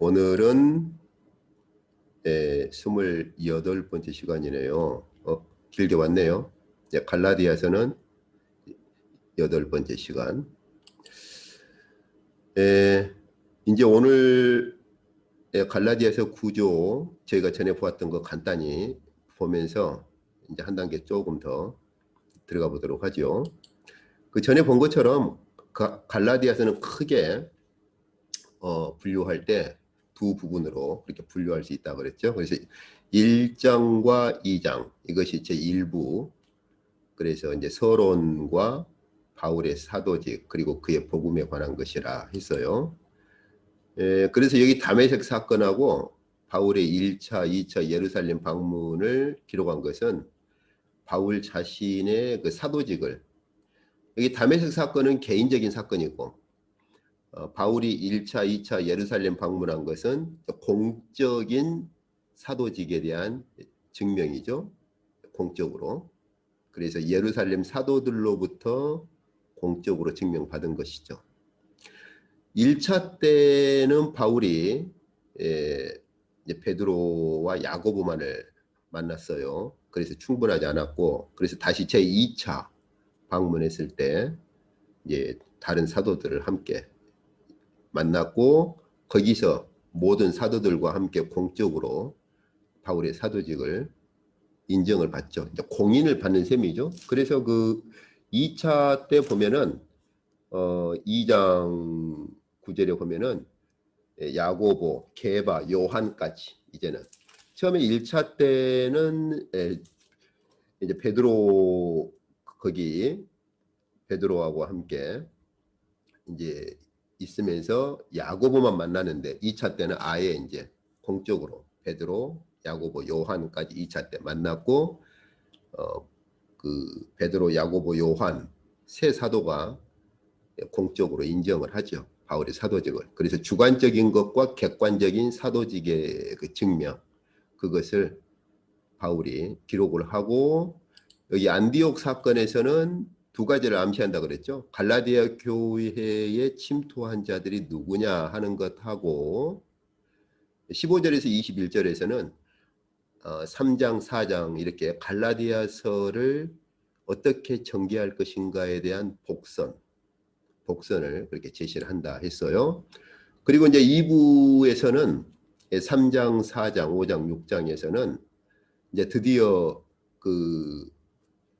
오늘은 28번째 시간이네요. 길게 왔네요. 갈라디아서는 8번째 시간. 이제 오늘 갈라디아서 구조 저희가 전에 보았던 거 간단히 보면서 이제 한 단계 조금 더 들어가 보도록 하죠. 그 전에 본 것처럼 갈라디아서는 크게 분류할 때 두 부분으로 그렇게 분류할 수 있다고 그랬죠. 그래서 1장과 2장 이것이 제 1부, 그래서 이제 서론과 바울의 사도직 그리고 그의 복음에 관한 것이라 했어요. 그래서 여기 다메섹 사건하고 바울의 1차, 2차 예루살렘 방문을 기록한 것은 바울 자신의 그 사도직을, 여기 다메섹 사건은 개인적인 사건이고 바울이 1차, 2차 예루살렘 방문한 것은 공적인 사도직에 대한 증명이죠. 공적으로. 그래서 예루살렘 사도들로부터 공적으로 증명받은 것이죠. 1차 때는 바울이 이제 베드로와 야고보만을 만났어요. 그래서 충분하지 않았고, 그래서 다시 제2차 방문했을 때 이제 다른 사도들을 함께 만났고, 거기서 모든 사도들과 함께 공적으로 바울의 사도직을 인정을 받죠. 이제 공인을 받는 셈이죠. 그래서 그 2차 때 보면은 2장 9절에 보면은 야고보, 게바, 요한까지 이제는, 처음에 1차 때는 이제 베드로, 거기 베드로하고 함께 이제 있으면서 야고보만 만나는데 2차 때는 아예 이제 공적으로 베드로, 야고보, 요한까지 2차 때 만났고, 그 베드로, 야고보, 요한 세 사도가 공적으로 인정을 하죠. 바울의 사도직을. 그래서 주관적인 것과 객관적인 사도직의 그 증명, 그것을 바울이 기록을 하고, 여기 안디옥 사건에서는 두 가지를 암시한다 그랬죠. 갈라디아 교회에 침투한 자들이 누구냐 하는 것하고, 15절에서 21절에서는 3장, 4장 이렇게 갈라디아서를 어떻게 전개할 것인가에 대한 복선을 그렇게 제시를 한다 했어요. 그리고 이제 2부에서는 3장, 4장, 5장, 6장에서는 이제 드디어 그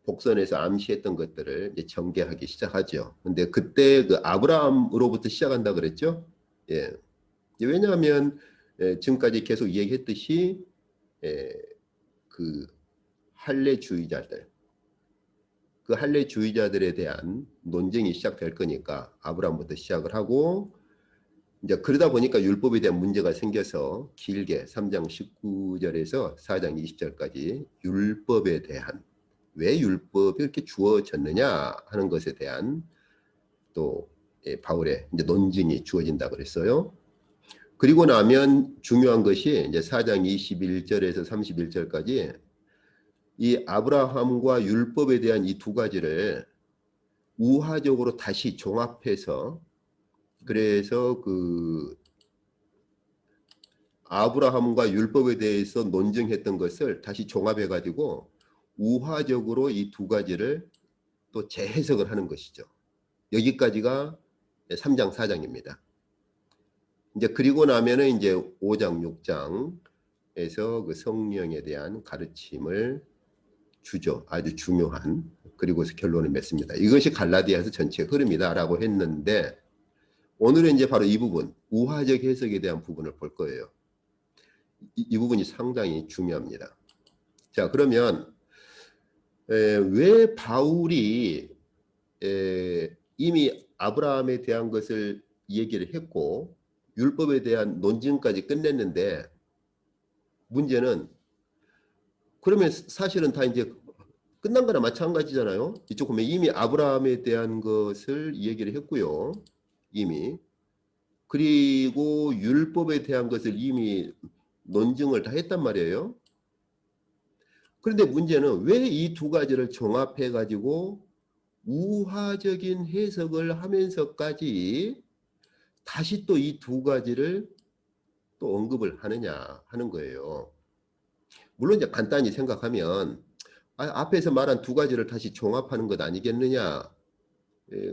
복선에서 암시했던 것들을 이제 전개하기 시작하죠. 근데 그때 그 아브라함으로부터 시작한다 그랬죠. 예. 왜냐하면 지금까지 계속 얘기했듯이 그 할례주의자들, 그 할례주의자들에 대한 논쟁이 시작될 거니까 아브라함부터 시작을 하고, 이제 그러다 보니까 율법에 대한 문제가 생겨서 길게 3장 19절에서 4장 20절까지 율법에 대한, 왜 율법이 이렇게 주어졌느냐 하는 것에 대한 또 바울의 이제 논증이 주어진다 그랬어요. 그리고 나면 중요한 것이 이제 4장 21절에서 31절까지 이 아브라함과 율법에 대한 이 두 가지를 우화적으로 다시 종합해서, 그래서 그 아브라함과 율법에 대해서 논증했던 것을 다시 종합해 가지고 우화적으로 이 두 가지를 또 재해석을 하는 것이죠. 여기까지가 3장 4장입니다. 이제 그리고 나면은 이제 5장 6장에서 그 성령에 대한 가르침을 주죠. 아주 중요한. 그리고서 결론을 맺습니다. 이것이 갈라디아서 전체 흐름이다라고 했는데, 오늘은 이제 바로 이 부분, 우화적 해석에 대한 부분을 볼 거예요. 이 부분이 상당히 중요합니다. 자, 그러면 왜 바울이 이미 아브라함에 대한 것을 얘기를 했고 율법에 대한 논증까지 끝냈는데, 문제는 그러면 사실은 다 이제 끝난 거나 마찬가지잖아요. 이쪽 보면 이미 아브라함에 대한 것을 얘기를 했고요. 이미. 그리고 율법에 대한 것을 이미 논증을 다 했단 말이에요. 그런데 문제는 왜 이 두 가지를 종합해 가지고 우화적인 해석을 하면서까지 다시 또 이 두 가지를 또 언급을 하느냐 하는 거예요. 물론 이제 간단히 생각하면 앞에서 말한 두 가지를 다시 종합하는 것 아니겠느냐.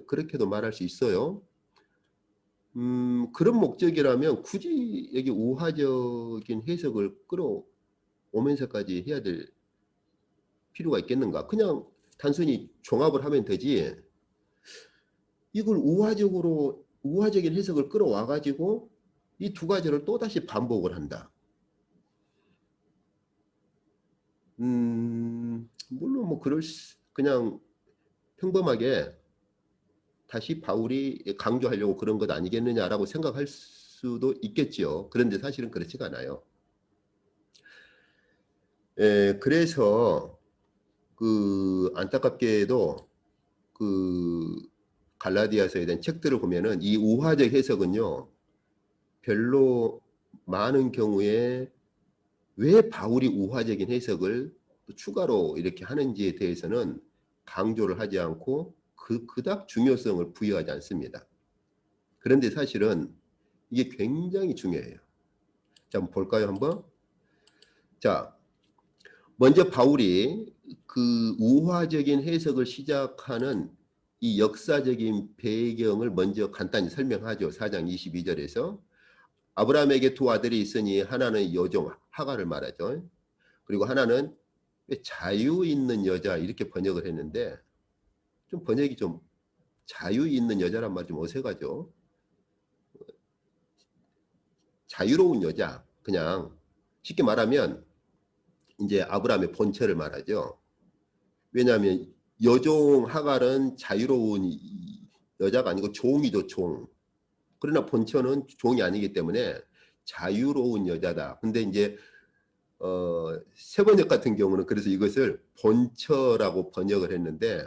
그렇게도 말할 수 있어요. 그런 목적이라면 굳이 여기 우화적인 해석을 끌어오면서까지 해야 될 필요가 있겠는가? 그냥 단순히 종합을 하면 되지. 이걸 우화적인 해석을 끌어와 가지고 이 두 가지를 또다시 반복을 한다. 물론 뭐 그냥 평범하게 다시 바울이 강조하려고 그런 것 아니겠느냐라고 생각할 수도 있겠지요. 그런데 사실은 그렇지가 않아요. 그래서 안타깝게도 그 갈라디아서에 대한 책들을 보면은 이 우화적 해석은요, 별로 많은 경우에 왜 바울이 우화적인 해석을 또 추가로 이렇게 하는지에 대해서는 강조를 하지 않고 그닥 중요성을 부여하지 않습니다. 그런데 사실은 이게 굉장히 중요해요. 자, 한번 볼까요, 한번? 자, 먼저 바울이 그 우화적인 해석을 시작하는 이 역사적인 배경을 먼저 간단히 설명하죠. 4장 22절에서 아브라함에게 두 아들이 있으니 하나는 여종 하갈을 말하죠. 그리고 하나는 자유 있는 여자 이렇게 번역을 했는데 좀 번역이 좀 자유 있는 여자란 말 좀 어색하죠. 자유로운 여자 그냥 쉽게 말하면 이제 아브라함의 본체를 말하죠. 왜냐하면 여종 하갈은 자유로운 여자가 아니고 종이죠, 종. 그러나 본처는 종이 아니기 때문에 자유로운 여자다. 근데 이제 세번역 같은 경우는 그래서 이것을 본처라고 번역을 했는데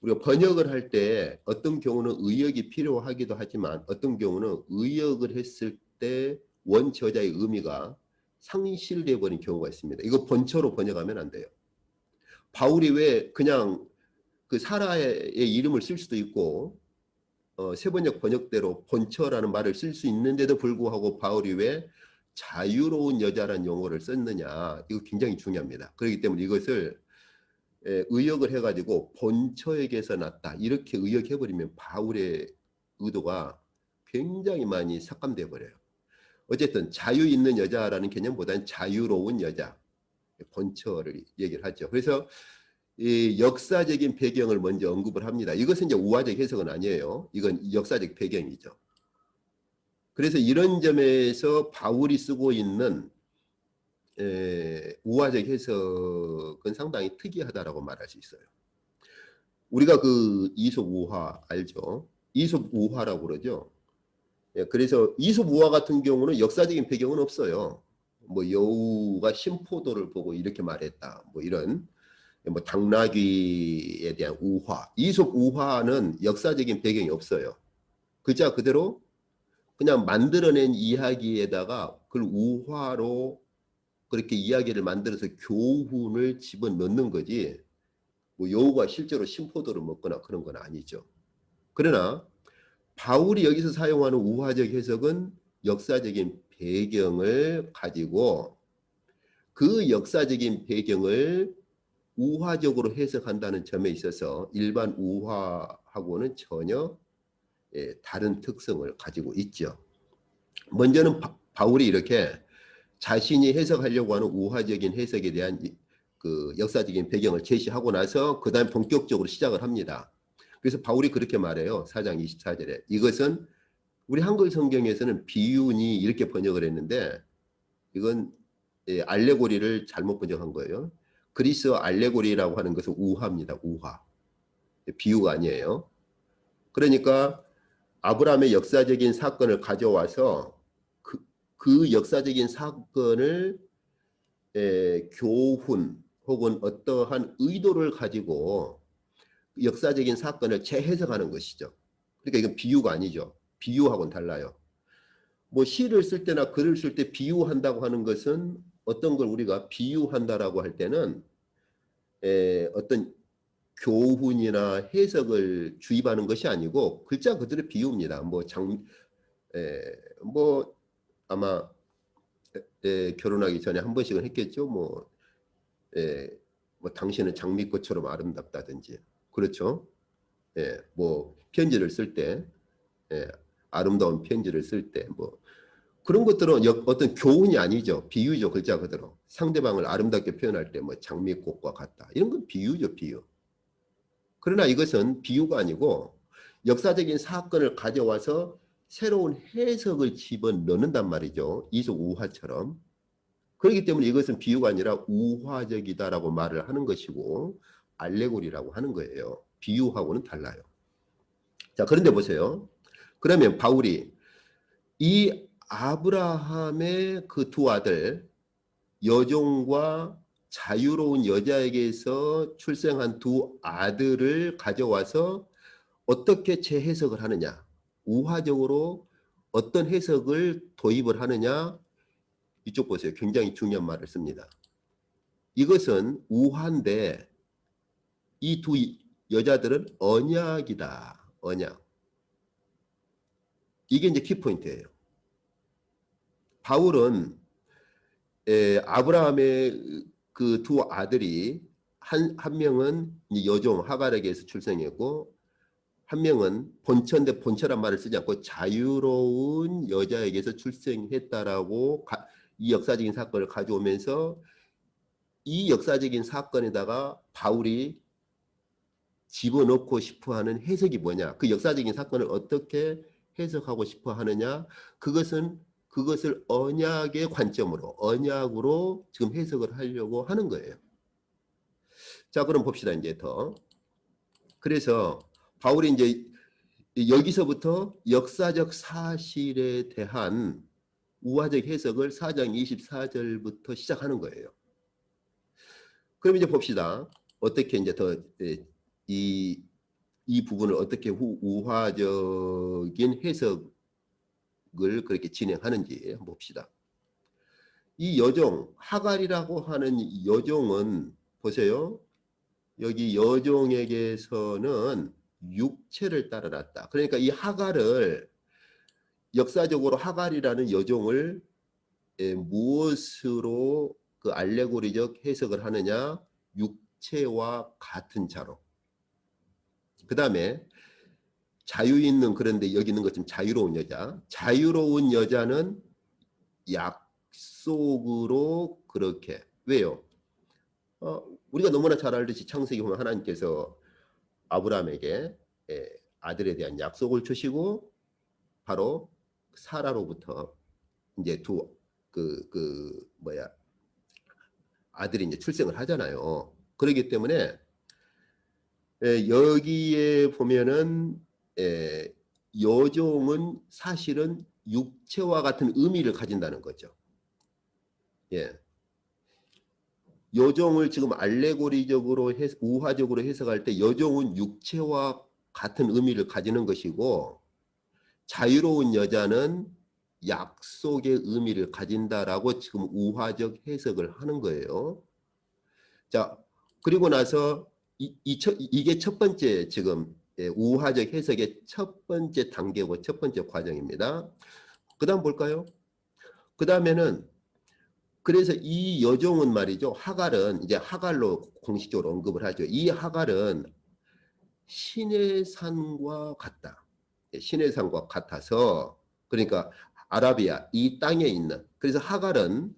우리가 번역을 할 때 어떤 경우는 의역이 필요하기도 하지만 어떤 경우는 의역을 했을 때 원저자의 의미가 상실되어 버린 경우가 있습니다. 이거 본처로 번역하면 안 돼요. 바울이 왜 그냥 그 사라의 이름을 쓸 수도 있고 세번역 번역대로 본처라는 말을 쓸 수 있는데도 불구하고 바울이 왜 자유로운 여자라는 용어를 썼느냐 이거 굉장히 중요합니다. 그렇기 때문에 이것을 의역을 해가지고 본처에게서 났다 이렇게 의역해버리면 바울의 의도가 굉장히 많이 삭감돼 버려요. 어쨌든 자유 있는 여자라는 개념보다는 자유로운 여자 본처를 얘기를 하죠. 그래서 이 역사적인 배경을 먼저 언급을 합니다. 이것은 이제 우화적 해석은 아니에요. 이건 역사적 배경이죠. 그래서 이런 점에서 바울이 쓰고 있는 우화적 해석은 상당히 특이하다라고 말할 수 있어요. 우리가 그 이솝 우화 알죠? 이솝 우화라고 그러죠. 그래서 이솝 우화 같은 경우는 역사적인 배경은 없어요. 뭐 여우가 심포도를 보고 이렇게 말했다. 뭐 이런 뭐 당나귀에 대한 우화, 이솝 우화는 역사적인 배경이 없어요. 글자 그대로 그냥 만들어낸 이야기에다가 그걸 우화로 그렇게 이야기를 만들어서 교훈을 집어넣는 거지 뭐 여우가 실제로 심포도를 먹거나 그런 건 아니죠. 그러나 바울이 여기서 사용하는 우화적 해석은 역사적인 배경을 가지고 그 역사적인 배경을 우화적으로 해석한다는 점에 있어서 일반 우화하고는 전혀 다른 특성을 가지고 있죠. 먼저는 바울이 이렇게 자신이 해석하려고 하는 우화적인 해석에 대한 그 역사적인 배경을 제시하고 나서 그 다음 본격적으로 시작을 합니다. 그래서 바울이 그렇게 말해요. 4장 24절에. 이것은 우리 한글 성경에서는 비유니 이렇게 번역을 했는데 이건 알레고리를 잘못 번역한 거예요. 그리스어 알레고리라고 하는 것은 우화입니다. 우화. 비유가 아니에요. 그러니까 아브라함의 역사적인 사건을 가져와서 그 역사적인 사건을 교훈 혹은 어떠한 의도를 가지고 역사적인 사건을 재해석하는 것이죠. 그러니까 이건 비유가 아니죠. 비유하고는 달라요. 뭐 시를 쓸 때나 글을 쓸 때 비유한다고 하는 것은 어떤 걸 우리가 비유한다라고 할 때는 어떤 교훈이나 해석을 주입하는 것이 아니고 글자 그대로 비유입니다. 뭐 아마 결혼하기 전에 한 번씩은 했겠죠. 뭐 당신은 장미꽃처럼 아름답다든지, 그렇죠. 뭐 편지를 쓸 때, 아름다운 편지를 쓸 때, 뭐 그런 것들은 어떤 교훈이 아니죠. 비유죠. 글자 그대로. 상대방을 아름답게 표현할 때 뭐 장미꽃과 같다. 이런 건 비유죠. 비유. 그러나 이것은 비유가 아니고 역사적인 사건을 가져와서 새로운 해석을 집어넣는단 말이죠. 이속 우화처럼. 그렇기 때문에 이것은 비유가 아니라 우화적이다라고 말을 하는 것이고 알레고리라고 하는 거예요. 비유하고는 달라요. 자, 그런데 보세요. 그러면 바울이 이 아브라함의 그 두 아들, 여종과 자유로운 여자에게서 출생한 두 아들을 가져와서 어떻게 재해석을 하느냐, 우화적으로 어떤 해석을 도입을 하느냐, 이쪽 보세요. 굉장히 중요한 말을 씁니다. 이것은 우화인데 이 두 여자들은 언약이다. 언약. 이게 이제 키포인트예요. 바울은 아브라함의 그 두 아들이 한 명은 여종 하갈에게서 출생했고 한 명은 본처인데 본처란 말을 쓰지 않고 자유로운 여자에게서 출생했다라고 이 역사적인 사건을 가져오면서 이 역사적인 사건에다가 바울이 집어넣고 싶어하는 해석이 뭐냐, 그 역사적인 사건을 어떻게 해석하고 싶어 하느냐, 그것을 언약의 관점으로, 언약으로 지금 해석을 하려고 하는 거예요. 자, 그럼 봅시다. 이제 더. 그래서 바울이 이제 여기서부터 역사적 사실에 대한 우화적 해석을 4장 24절부터 시작하는 거예요. 그럼 이제 봅시다. 어떻게 이제 더 이 부분을 어떻게 우화적인 해석을 그렇게 진행하는지 한번 봅시다. 이 여종, 하갈이라고 하는 여종은 보세요. 여기 여종에게서는 육체를 따라났다. 그러니까 이 하갈을 역사적으로 하갈이라는 여종을 무엇으로 그 알레고리적 해석을 하느냐? 육체와 같은 자로. 그 다음에 자유 있는, 그런데 여기 있는 것처럼 자유로운 여자. 자유로운 여자는 약속으로 그렇게. 왜요? 우리가 너무나 잘 알듯이 창세기 보면 하나님께서 아브라함에게 아들에 대한 약속을 주시고 바로 사라로부터 이제 아들이 이제 출생을 하잖아요. 그렇기 때문에 여기에 보면은 여종은 사실은 육체와 같은 의미를 가진다는 거죠. 예. 여종을 지금 알레고리적으로 우화적으로 해석할 때 여종은 육체와 같은 의미를 가지는 것이고 자유로운 여자는 약속의 의미를 가진다라고 지금 우화적 해석을 하는 거예요. 자, 그리고 나서 이게 첫 번째 지금 우화적 해석의 첫 번째 단계고 첫 번째 과정입니다. 그 다음 볼까요? 그 다음에는 그래서 이 여종은 말이죠. 하갈은 이제 하갈로 공식적으로 언급을 하죠. 이 하갈은 신의 산과 같다. 신의 산과 같아서 그러니까 아라비아 이 땅에 있는, 그래서 하갈은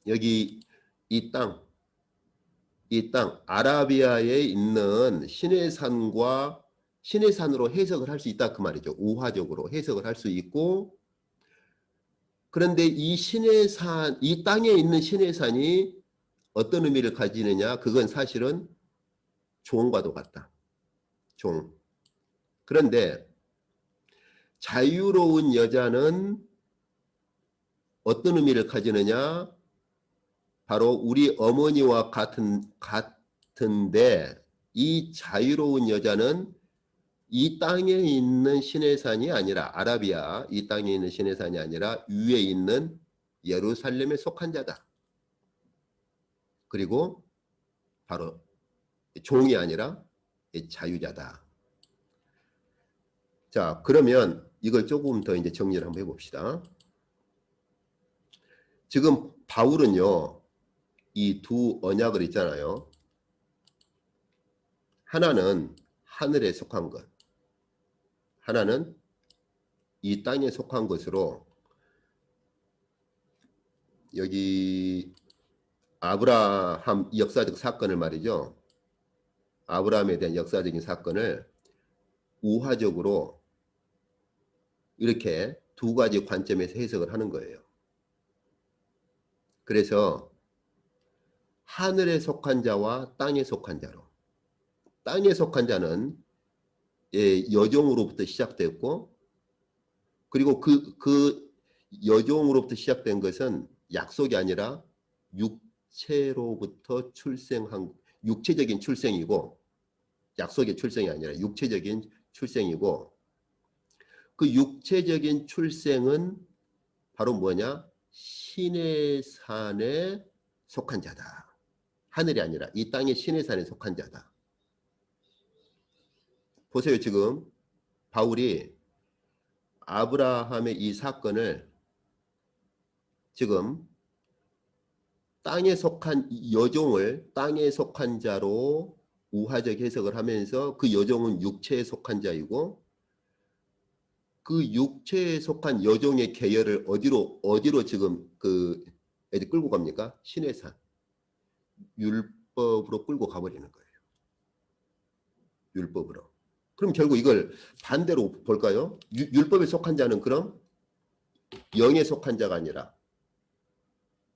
여기 이 땅 아라비아에 있는 신의 산과 신의 산으로 해석을 할 수 있다 그 말이죠. 우화적으로 해석을 할 수 있고, 그런데 이 신의 산, 이 땅에 있는 신의 산이 어떤 의미를 가지느냐, 그건 사실은 종과도 같다. 종. 그런데 자유로운 여자는 어떤 의미를 가지느냐, 바로 우리 어머니와 같은데 이 자유로운 여자는 이 땅에 있는 신의 산이 아니라 아라비아 이 땅에 있는 신의 산이 아니라 위에 있는 예루살렘에 속한 자다. 그리고 바로 종이 아니라 자유자다. 자, 그러면 이걸 조금 더 이제 정리를 한번 해봅시다. 지금 바울은요, 이 두 언약을 있잖아요. 하나는 하늘에 속한 것, 하나는 이 땅에 속한 것으로 여기 아브라함 역사적 사건을 말이죠. 아브라함에 대한 역사적인 사건을 우화적으로 이렇게 두 가지 관점에서 해석을 하는 거예요. 그래서 하늘에 속한 자와 땅에 속한 자로, 땅에 속한 자는 여종으로부터 시작됐고, 그리고 그 여종으로부터 시작된 것은 약속이 아니라 육체로부터 출생한, 육체적인 출생이고, 약속의 출생이 아니라 육체적인 출생이고, 그 육체적인 출생은 바로 뭐냐? 신의 산에 속한 자다. 하늘이 아니라 이 땅의 신의 산에 속한 자다. 보세요. 지금 바울이 아브라함의 이 사건을 지금 땅에 속한 여종을 땅에 속한 자로 우화적 해석을 하면서 그 여종은 육체에 속한 자이고, 그 육체에 속한 여종의 계열을 어디로 지금 그 애들 끌고 갑니까? 신의 산, 율법으로 끌고 가버리는 거예요. 율법으로. 그럼 결국 이걸 반대로 볼까요? 율법에 속한 자는 그럼 영에 속한 자가 아니라,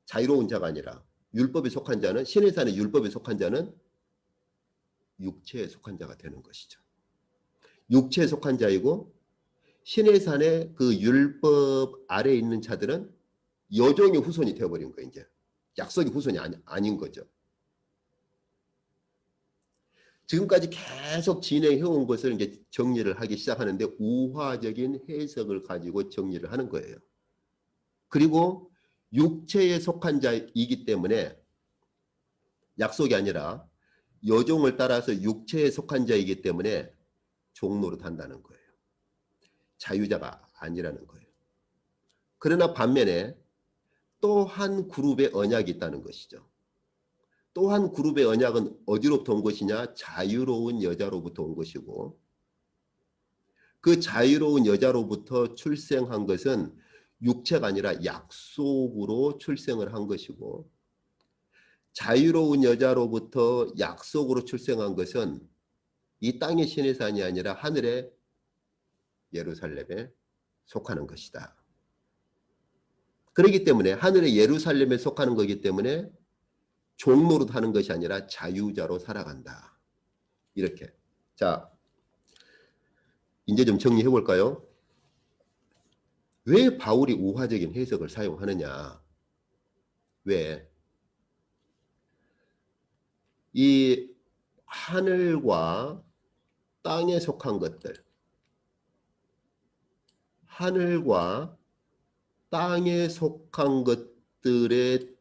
자유로운 자가 아니라, 율법에 속한 자는, 신의 산의 율법에 속한 자는 육체에 속한 자가 되는 것이죠. 육체에 속한 자이고, 신의 산의 그 율법 아래에 있는 자들은 여종의 후손이 되어버린 거예요. 이제 약속의 후손이 아닌 거죠. 지금까지 계속 진행해온 것을 이제 정리를 하기 시작하는데, 우화적인 해석을 가지고 정리를 하는 거예요. 그리고 육체에 속한 자이기 때문에 약속이 아니라 여종을 따라서 육체에 속한 자이기 때문에 종노릇 한다는 거예요. 자유자가 아니라는 거예요. 그러나 반면에 또 한 그룹의 언약이 있다는 것이죠. 또 한 그룹의 언약은 어디로부터 온 것이냐? 자유로운 여자로부터 온 것이고, 그 자유로운 여자로부터 출생한 것은 육체가 아니라 약속으로 출생을 한 것이고, 자유로운 여자로부터 약속으로 출생한 것은 이 땅의 신의 산이 아니라 하늘의 예루살렘에 속하는 것이다. 그렇기 때문에 하늘의 예루살렘에 속하는 것이기 때문에 종노릇 하는 것이 아니라 자유자로 살아간다. 이렇게. 자, 이제 좀 정리해 볼까요? 왜 바울이 우화적인 해석을 사용하느냐? 왜? 이 하늘과 땅에 속한 것들, 하늘과 땅에 속한 것들에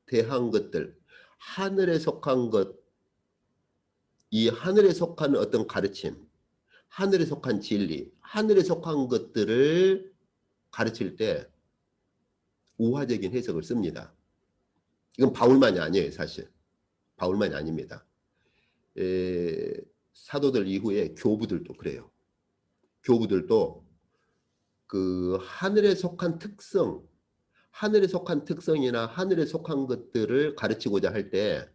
대한 것들, 하늘에 속한 것, 이 하늘에 속한 어떤 가르침, 하늘에 속한 진리, 하늘에 속한 것들을 가르칠 때 우화적인 해석을 씁니다. 이건 바울만이 아니에요, 사실. 바울만이 아닙니다. 사도들 이후에 교부들도 그래요. 교부들도 그 하늘에 속한 특성, 하늘에 속한 특성이나 하늘에 속한 것들을 가르치고자 할 때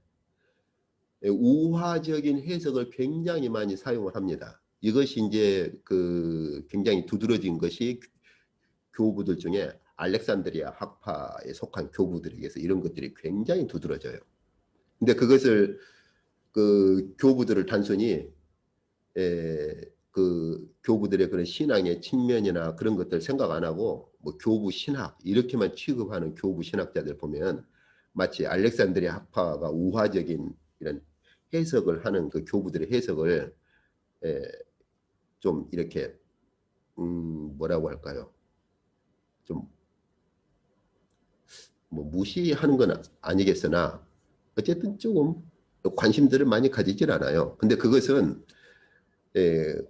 우화적인 해석을 굉장히 많이 사용을 합니다. 이것이 이제 그 굉장히 두드러진 것이 교부들 중에 알렉산드리아 학파에 속한 교부들에게서 이런 것들이 굉장히 두드러져요. 근데 그것을 그 교부들을 단순히 그 교부들의 그런 신앙의 측면이나 그런 것들 생각 안 하고 뭐 교부 신학 이렇게만 취급하는 교부 신학자들 보면 마치 알렉산드리아 학파가 우화적인 이런 해석을 하는 그 교부들의 해석을 좀 이렇게 뭐라고 할까요? 좀 뭐 무시하는 건 아니겠으나 어쨌든 조금 관심들을 많이 가지질 않아요. 근데 그것은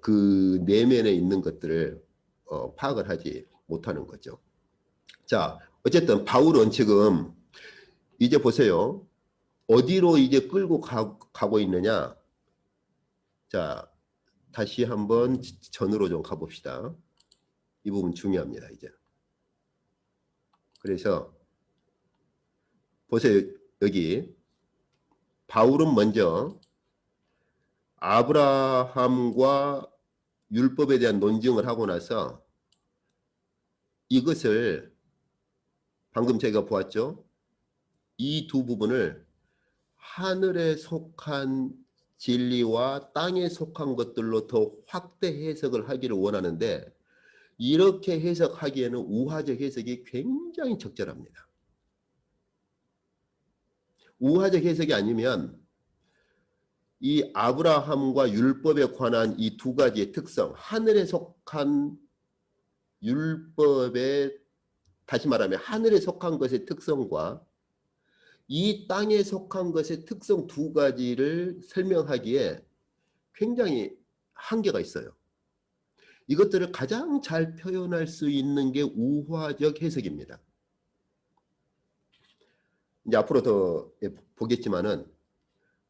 그 내면에 있는 것들을 파악을 하지 못하는 거죠. 자, 어쨌든 바울은 지금 이제 보세요. 어디로 이제 끌고 가고 있느냐? 자, 다시 한번 전으로 좀 가봅시다. 이 부분 중요합니다, 이제. 그래서 보세요. 여기 바울은 먼저 아브라함과 율법에 대한 논증을 하고 나서 이것을 방금 제가 보았죠. 이 두 부분을 하늘에 속한 진리와 땅에 속한 것들로 더 확대 해석을 하기를 원하는데 이렇게 해석하기에는 우화적 해석이 굉장히 적절합니다. 우화적 해석이 아니면 이 아브라함과 율법에 관한 이 두 가지의 특성, 하늘에 속한 율법의 다시 말하면 하늘에 속한 것의 특성과 이 땅에 속한 것의 특성 두 가지를 설명하기에 굉장히 한계가 있어요. 이것들을 가장 잘 표현할 수 있는 게 우화적 해석입니다. 이제 앞으로 더 보겠지만은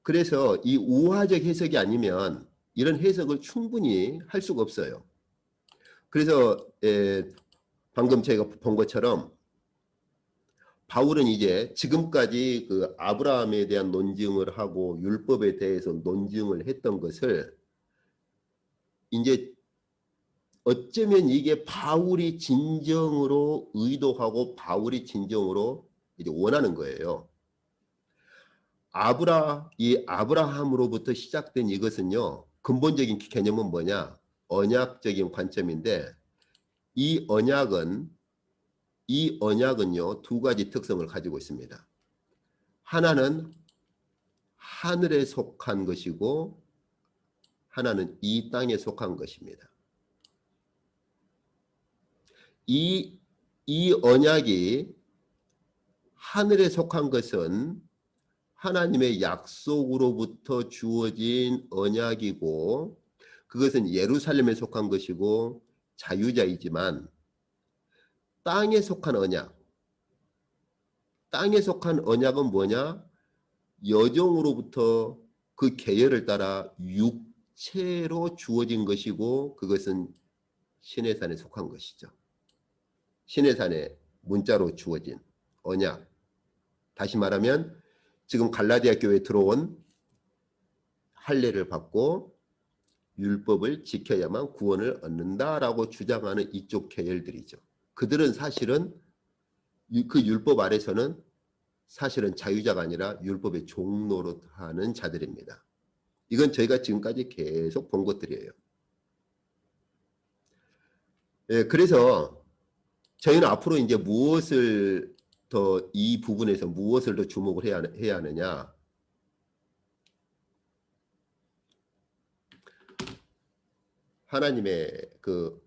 그래서 이 우화적 해석이 아니면 이런 해석을 충분히 할 수가 없어요. 그래서 방금 제가 본 것처럼 바울은 이제 지금까지 그 아브라함에 대한 논증을 하고 율법에 대해서 논증을 했던 것을 이제 어쩌면 이게 바울이 진정으로 의도하고 바울이 진정으로 이제 원하는 거예요. 이 아브라함으로부터 시작된 이것은요, 근본적인 개념은 뭐냐? 언약적인 관점인데 이 언약은요 두 가지 특성을 가지고 있습니다. 하나는 하늘에 속한 것이고 하나는 이 땅에 속한 것입니다. 이 언약이 하늘에 속한 것은 하나님의 약속으로부터 주어진 언약이고 그것은 예루살렘에 속한 것이고 자유자이지만 땅에 속한 언약은 뭐냐? 여종으로부터 그 계열을 따라 육체로 주어진 것이고 그것은 시내산에 속한 것이죠. 시내산에 문자로 주어진 언약. 다시 말하면 지금 갈라디아 교회에 들어온 할례를 받고 율법을 지켜야만 구원을 얻는다라고 주장하는 이쪽 계열들이죠. 그들은 사실은 그 율법 아래서는 사실은 자유자가 아니라 율법의 종노릇하는 자들입니다. 이건 저희가 지금까지 계속 본 것들이에요. 그래서 저희는 앞으로 이제 무엇을 더 이 부분에서 무엇을 더 주목을 해야 하느냐? 하나님의 그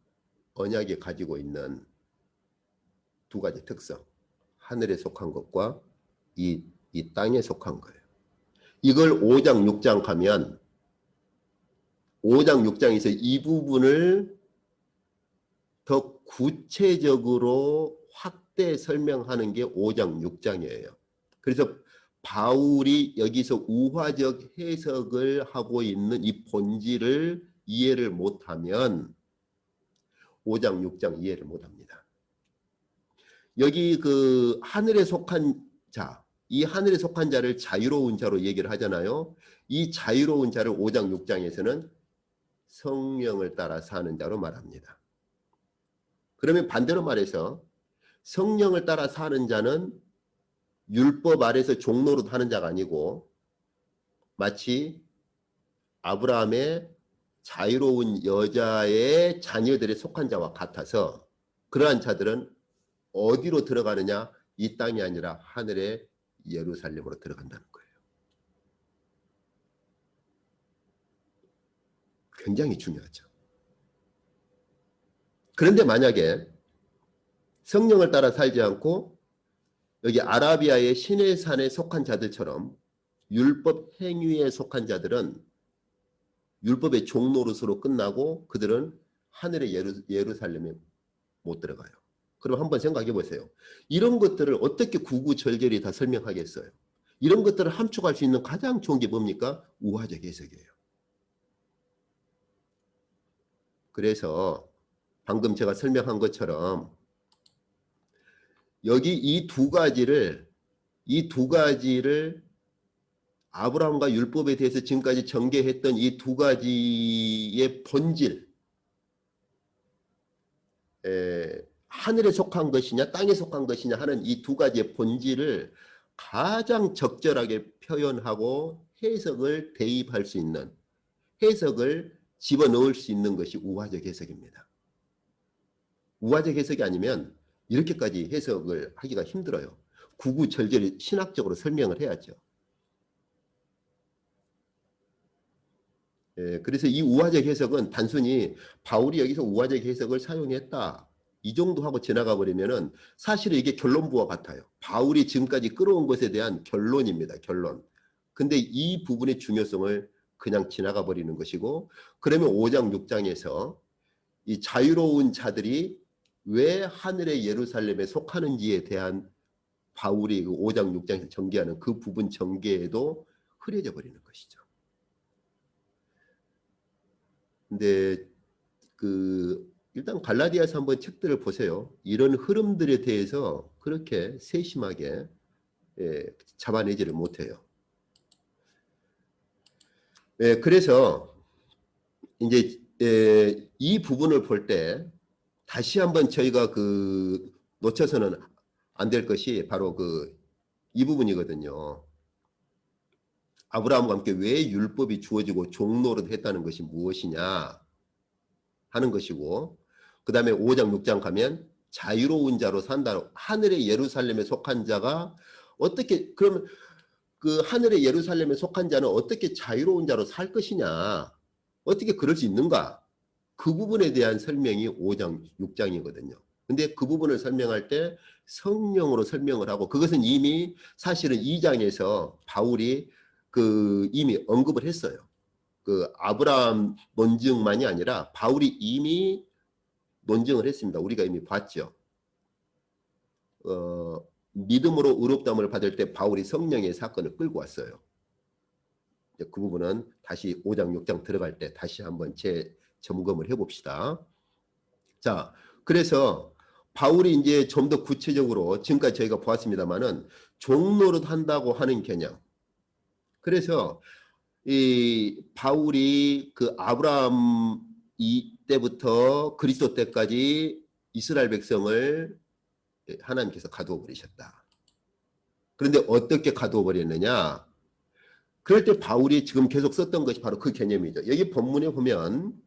언약이 가지고 있는 두 가지 특성, 하늘에 속한 것과 이 땅에 속한 거예요. 이걸 5장, 6장 가면 5장, 6장에서 이 부분을 더 구체적으로 확대 설명하는 게 5장, 6장이에요. 그래서 바울이 여기서 우화적 해석을 하고 있는 이 본질을 이해를 못하면 5장, 6장 이해를 못합니다. 여기 그 하늘에 속한 자, 이 하늘에 속한 자를 자유로운 자로 얘기를 하잖아요. 이 자유로운 자를 5장, 6장에서는 성령을 따라 사는 자로 말합니다. 그러면 반대로 말해서 성령을 따라 사는 자는 율법 아래서 종노릇 하는 자가 아니고 마치 아브라함의 자유로운 여자의 자녀들에 속한 자와 같아서 그러한 자들은 어디로 들어가느냐? 이 땅이 아니라 하늘의 예루살렘으로 들어간다는 거예요. 굉장히 중요하죠. 그런데 만약에 성령을 따라 살지 않고 여기 아라비아의 시내산에 속한 자들처럼 율법 행위에 속한 자들은 율법의 종노릇으로 끝나고 그들은 하늘의 예루살렘에 못 들어가요. 그럼 한번 생각해 보세요. 이런 것들을 어떻게 구구절절히 다 설명하겠어요? 이런 것들을 함축할 수 있는 가장 좋은 게 뭡니까? 우화적 해석이에요. 그래서 방금 제가 설명한 것처럼 여기 이 두 가지를 아브라함과 율법에 대해서 지금까지 전개했던 이 두 가지의 본질, 하늘에 속한 것이냐 땅에 속한 것이냐 하는 이 두 가지의 본질을 가장 적절하게 표현하고 해석을 대입할 수 있는, 해석을 집어넣을 수 있는 것이 우화적 해석입니다. 우화적 해석이 아니면 이렇게까지 해석을 하기가 힘들어요. 구구절절히 신학적으로 설명을 해야죠. 그래서 이 우화적 해석은 단순히 바울이 여기서 우화적 해석을 사용했다, 이 정도 하고 지나가 버리면은 사실은 이게 결론부와 같아요. 바울이 지금까지 끌어온 것에 대한 결론입니다. 결론. 근데 이 부분의 중요성을 그냥 지나가 버리는 것이고, 그러면 5장 6장에서 이 자유로운 자들이 왜 하늘의 예루살렘에 속하는지에 대한 바울이 5장 6장에서 전개하는 그 부분 전개에도 흐려져 버리는 것이죠. 근데 일단 갈라디아서 한번 책들을 보세요. 이런 흐름들에 대해서 그렇게 세심하게 잡아내지를 못해요. 그래서 이제 이 부분을 볼 때 다시 한번 저희가 놓쳐서는 안 될 것이 바로 이 부분이거든요. 아브라함과 함께 왜 율법이 주어지고 종노릇 했다는 것이 무엇이냐 하는 것이고, 그 다음에 5장 6장 가면 자유로운 자로 산다. 하늘의 예루살렘에 속한 자가 어떻게, 그러면 그 하늘의 예루살렘에 속한 자는 어떻게 자유로운 자로 살 것이냐, 어떻게 그럴 수 있는가, 그 부분에 대한 설명이 5장 6장이거든요. 근데 그 부분을 설명할 때 성령으로 설명을 하고, 그것은 이미 사실은 2장에서 바울이 이미 언급을 했어요. 아브라함 논증만이 아니라 바울이 이미 논증을 했습니다. 우리가 이미 봤죠. 믿음으로 의롭다함을 받을 때 바울이 성령의 사건을 끌고 왔어요. 그 부분은 다시 5장 6장 들어갈 때 다시 한번 재점검을 해봅시다. 자, 그래서 바울이 이제 좀 더 구체적으로 지금까지 저희가 보았습니다만은 종노릇 한다고 하는 개념. 그래서 이 바울이 아브라함 때부터 그리스도 때까지 이스라엘 백성을 하나님께서 가두어 버리셨다. 그런데 어떻게 가두어 버렸느냐? 그럴 때 바울이 지금 계속 썼던 것이 바로 그 개념이죠. 여기 본문에 보면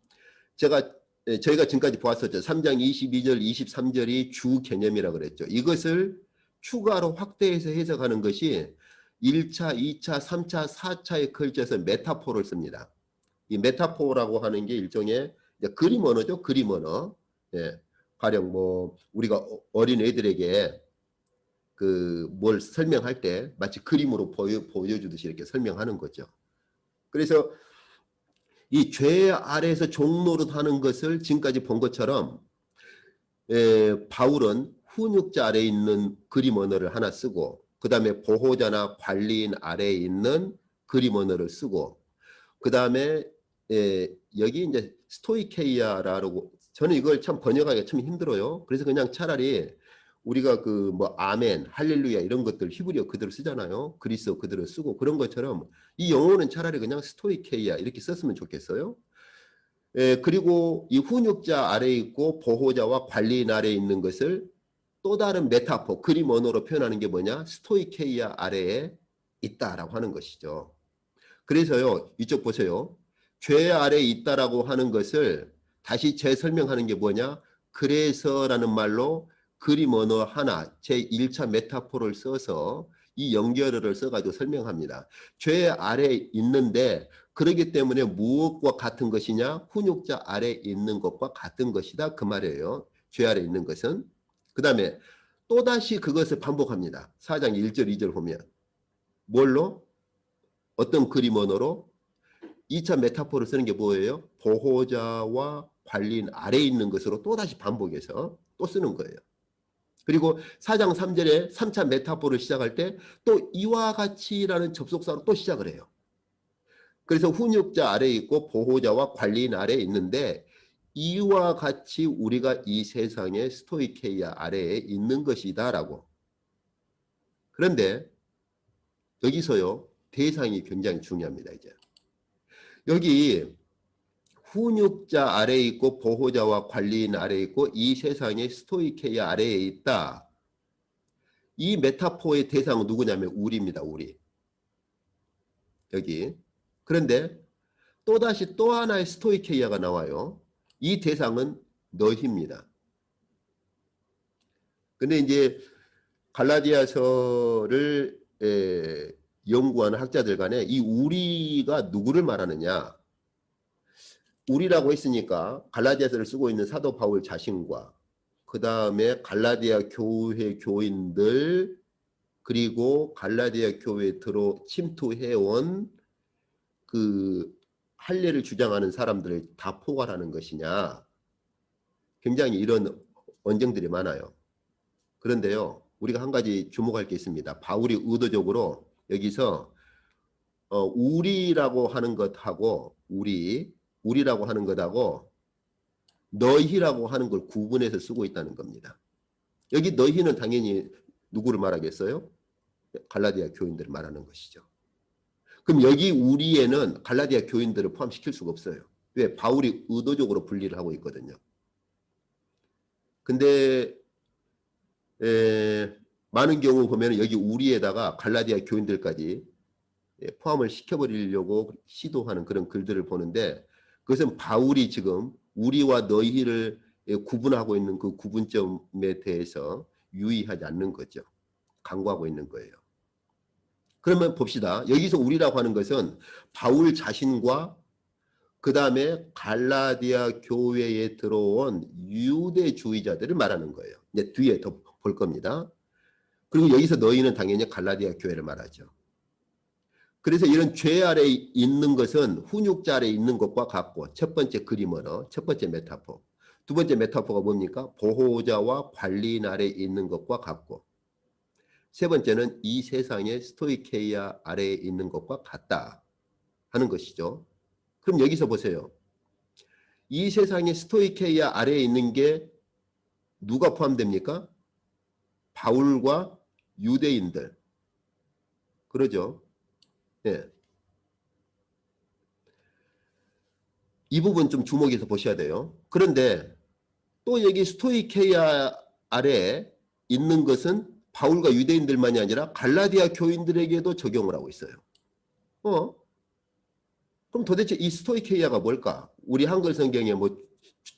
저희가 지금까지 보았었죠. 3장 22절 23절이 주 개념이라고 그랬죠. 이것을 추가로 확대해서 해석하는 것이 1차, 2차, 3차, 4차에 걸쳐서 메타포를 씁니다. 이 메타포라고 하는 게 일종의 그림 언어죠. 그림 언어. 가령 우리가 어린 애들에게 뭘 설명할 때 마치 그림으로 보여주듯이 이렇게 설명하는 거죠. 그래서 이 죄 아래에서 종노릇 하는 것을 지금까지 본 것처럼 바울은 훈육자 아래에 있는 그림 언어를 하나 쓰고, 그 다음에 보호자나 관리인 아래에 있는 그림 언어를 쓰고, 그 다음에 여기 이제 스토이케이아라고, 저는 이걸 참 번역하기가 참 힘들어요. 그래서 그냥 차라리 우리가 아멘, 할렐루야 이런 것들 히브리어 그대로 쓰잖아요. 그리스어 그대로 쓰고 그런 것처럼 이 영어는 차라리 그냥 스토이케이아 이렇게 썼으면 좋겠어요. 그리고 이 훈육자 아래에 있고 보호자와 관리인 아래에 있는 것을 또 다른 메타포, 그림 언어로 표현하는 게 뭐냐? 스토이케이아 아래에 있다라고 하는 것이죠. 그래서요, 이쪽 보세요. 죄 아래에 있다라고 하는 것을 다시 재설명하는 게 뭐냐? 그래서라는 말로 그림 언어 하나, 제1차 메타포를 써서 이 연결어를 써가지고 설명합니다. 죄 아래에 있는데 그렇기 때문에 무엇과 같은 것이냐? 훈육자 아래에 있는 것과 같은 것이다. 그 말이에요. 죄 아래에 있는 것은. 그 다음에 또다시 그것을 반복합니다. 4장 1절 2절 보면 뭘로? 어떤 그림 언어로? 2차 메타포를 쓰는 게 뭐예요? 보호자와 관리인 아래에 있는 것으로 또다시 반복해서 또 쓰는 거예요. 그리고 4장 3절에 3차 메타포를 시작할 때 또 이와 같이라는 접속사로 또 시작을 해요. 그래서 훈육자 아래에 있고 보호자와 관리인 아래에 있는데 이와 같이 우리가 이 세상의 스토이케이아 아래에 있는 것이다라고. 그런데 여기서요, 대상이 굉장히 중요합니다. 이제 여기 훈육자 아래에 있고 보호자와 관리인 아래에 있고 이 세상의 스토이케이아 아래에 있다. 이 메타포의 대상은 누구냐면 우리입니다. 우리. 여기. 그런데 또다시 또 하나의 스토이케이아가 나와요. 이 대상은 너희입니다. 근데 이제 갈라디아서를 연구하는 학자들 간에 이 우리가 누구를 말하느냐. 우리라고 했으니까 갈라디아서를 쓰고 있는 사도 바울 자신과 그 다음에 갈라디아 교회 교인들 그리고 갈라디아 교회에 침투해온 그 할례를 주장하는 사람들을 다 포괄하는 것이냐. 굉장히 이런 언쟁들이 많아요. 그런데요, 우리가 한 가지 주목할 게 있습니다. 바울이 의도적으로 여기서 우리라고 하는 것하고 우리라고 하는 것하고 너희라고 하는 걸 구분해서 쓰고 있다는 겁니다. 여기 너희는 당연히 누구를 말하겠어요? 갈라디아 교인들을 말하는 것이죠. 그럼 여기 우리에는 갈라디아 교인들을 포함시킬 수가 없어요. 왜? 바울이 의도적으로 분리를 하고 있거든요. 근데 많은 경우 보면 여기 우리에다가 갈라디아 교인들까지 포함을 시켜버리려고 시도하는 그런 글들을 보는데 그것은 바울이 지금 우리와 너희를 구분하고 있는 그 구분점에 대해서 유의하지 않는 거죠. 강구하고 있는 거예요. 그러면 봅시다. 여기서 우리라고 하는 것은 바울 자신과 그 다음에 갈라디아 교회에 들어온 유대주의자들을 말하는 거예요. 이제 뒤에 더 볼 겁니다. 그리고 여기서 너희는 당연히 갈라디아 교회를 말하죠. 그래서 이런 죄 아래에 있는 것은 훈육자 아래에 있는 것과 같고 첫 번째 그림으로 첫 번째 메타포. 두 번째 메타포가 뭡니까? 보호자와 관리인 아래에 있는 것과 같고 세 번째는 이 세상의 스토이케이아 아래에 있는 것과 같다 하는 것이죠. 그럼 여기서 보세요. 이 세상의 스토이케이아 아래에 있는 게 누가 포함됩니까? 바울과 유대인들. 그러죠. 예. 이 부분 좀 주목해서 보셔야 돼요. 그런데 또 여기 스토이케이아 아래에 있는 것은 바울과 유대인들만이 아니라 갈라디아 교인들에게도 적용을 하고 있어요. 그럼 도대체 이 스토이케이아가 뭘까? 우리 한글 성경에 뭐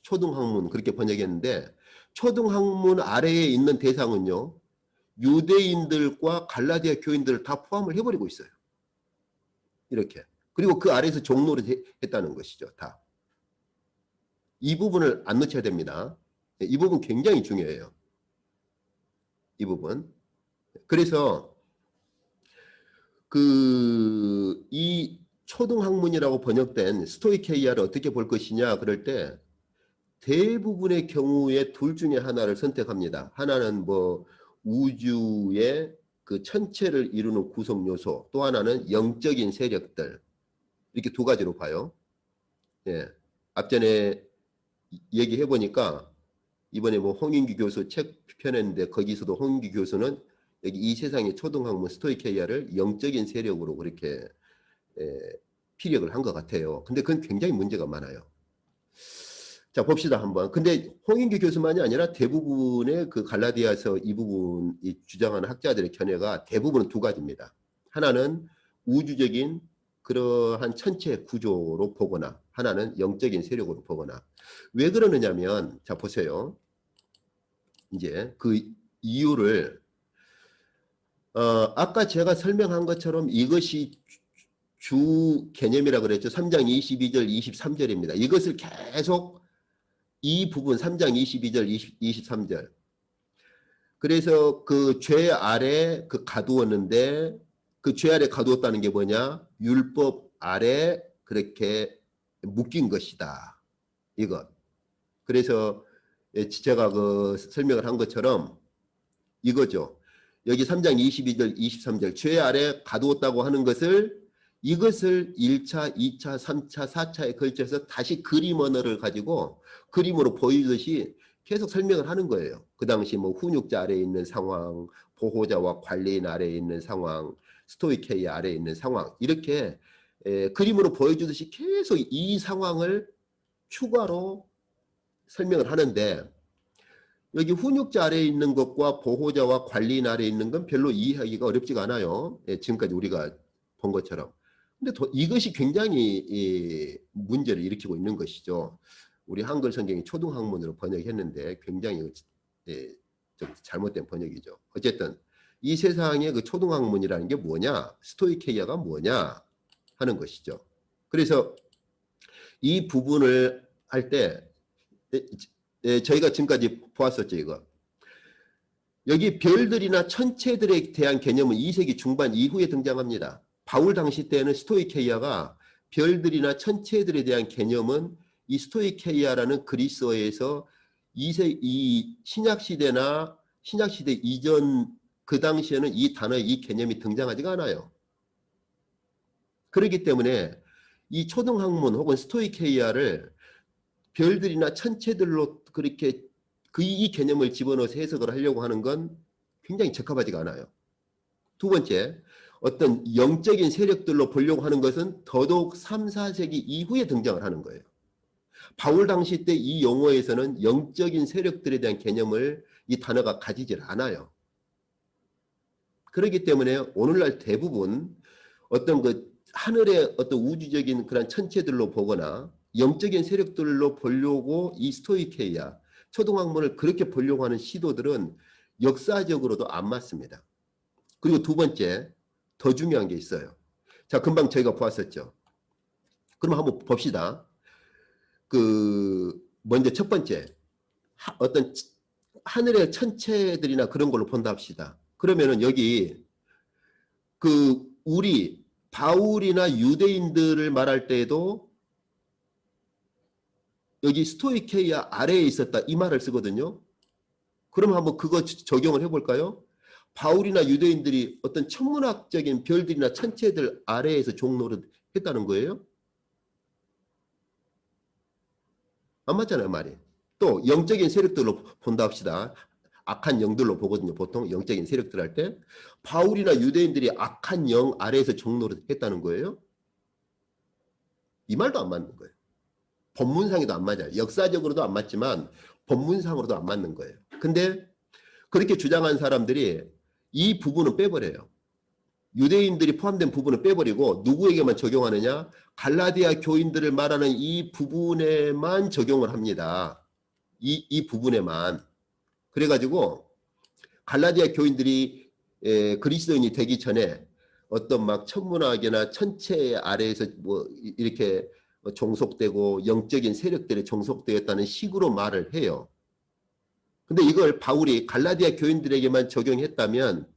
초등학문 그렇게 번역했는데 초등학문 아래에 있는 대상은요. 유대인들과 갈라디아 교인들을 다 포함을 해버리고 있어요. 이렇게. 그리고 그 아래에서 종로를 했다는 것이죠. 다. 이 부분을 안 놓쳐야 됩니다. 이 부분 굉장히 중요해요. 이 부분. 그래서 이 초등학문이라고 번역된 스토이케이아를 어떻게 볼 것이냐 그럴 때 대부분의 경우에 둘 중에 하나를 선택합니다. 하나는 뭐 우주의 그 천체를 이루는 구성 요소, 또 하나는 영적인 세력들. 이렇게 두 가지로 봐요. 예. 앞전에 얘기해 보니까 이번에 뭐 홍인규 교수 책 펴냈는데 거기서도 홍인규 교수는 여기 이 세상의 초등학문 스토이케이아를 영적인 세력으로 그렇게 피력을 한 것 같아요. 근데 그건 굉장히 문제가 많아요. 자, 봅시다 한번. 근데 홍인규 교수만이 아니라 대부분의 그 갈라디아서 이 부분이 주장하는 학자들의 견해가 대부분은 두 가지입니다. 하나는 우주적인 그러한 천체 구조로 보거나 하나는 영적인 세력으로 보거나. 왜 그러느냐면 자 보세요. 이제 그 이유를 아까 제가 설명한 것처럼 이것이 주 개념이라 그랬죠. 3장 22절 23절입니다. 이것을 계속 이 부분 3장 22절 23절 그래서 그 죄 아래 그 가두었는데 그 죄 아래 가두었다는 게 뭐냐? 율법 아래 그렇게 묶인 것이다. 이것. 그래서 제가 그 설명을 한 것처럼 이거죠. 여기 3장 22절, 23절 죄 아래 가두었다고 하는 것을 이것을 1차, 2차, 3차, 4차에 걸쳐서 다시 그림 언어를 가지고 그림으로 보이듯이 계속 설명을 하는 거예요. 그 당시 뭐 훈육자 아래에 있는 상황, 보호자와 관리인 아래에 있는 상황, 스토이케이 아래에 있는 상황 이렇게 그림으로 보여주듯이 계속 이 상황을 추가로 설명을 하는데 여기 훈육자 아래에 있는 것과 보호자와 관리인 아래에 있는 건 별로 이해하기가 어렵지가 않아요. 지금까지 우리가 본 것처럼. 근데 이것이 굉장히 문제를 일으키고 있는 것이죠. 우리 한글 성경이 초등학문으로 번역했는데 굉장히 좀 잘못된 번역이죠. 어쨌든 이 세상의 그 초등학문이라는 게 뭐냐, 스토이케이아가 뭐냐 하는 것이죠. 그래서 이 부분을 할 때 저희가 지금까지 보았었죠. 이거 여기 별들이나 천체들에 대한 개념은 2세기 중반 이후에 등장합니다. 바울 당시 때는 스토이케이아가 별들이나 천체들에 대한 개념은 이 스토이케이아라는 그리스어에서 이 신약시대나 신약시대 이전 그 당시에는 이 단어, 이 개념이 등장하지가 않아요. 그렇기 때문에 이 초등학문 혹은 스토이케이아를 별들이나 천체들로 그렇게 이 개념을 집어넣어서 해석을 하려고 하는 건 굉장히 적합하지가 않아요. 두 번째, 어떤 영적인 세력들로 보려고 하는 것은 더더욱 3, 4세기 이후에 등장을 하는 거예요. 바울 당시 때 이 용어에서는 영적인 세력들에 대한 개념을 이 단어가 가지질 않아요. 그렇기 때문에 오늘날 대부분 어떤 그 하늘의 어떤 우주적인 그런 천체들로 보거나 영적인 세력들로 보려고 이 스토이케이아, 초등학문을 그렇게 보려고 하는 시도들은 역사적으로도 안 맞습니다. 그리고 두 번째, 더 중요한 게 있어요. 자, 금방 저희가 보았었죠. 그럼 한번 봅시다. 먼저 첫 번째, 어떤 하늘의 천체들이나 그런 걸로 본다 합시다. 그러면은 여기 우리 바울이나 유대인들을 말할 때에도 여기 스토이케이아 아래에 있었다 이 말을 쓰거든요. 그럼 한번 그거 적용을 해볼까요? 바울이나 유대인들이 어떤 천문학적인 별들이나 천체들 아래에서 종노릇 했다는 거예요? 안 맞잖아요, 말이. 또 영적인 세력들로 본다 합시다. 악한 영들로 보거든요. 보통 영적인 세력들 할 때. 바울이나 유대인들이 악한 영 아래에서 종노릇 했다는 거예요? 이 말도 안 맞는 거예요. 본문상에도 안 맞아요. 역사적으로도 안 맞지만 본문상으로도 안 맞는 거예요. 근데 그렇게 주장한 사람들이 이 부분은 빼버려요. 유대인들이 포함된 부분을 빼버리고 누구에게만 적용하느냐? 갈라디아 교인들을 말하는 이 부분에만 적용을 합니다. 이 부분에만. 그래가지고 갈라디아 교인들이 그리스도인이 되기 전에 어떤 막 천문학이나 천체 아래에서 뭐 이렇게 종속되고 영적인 세력들에 종속되었다는 식으로 말을 해요. 근데 이걸 바울이 갈라디아 교인들에게만 적용했다면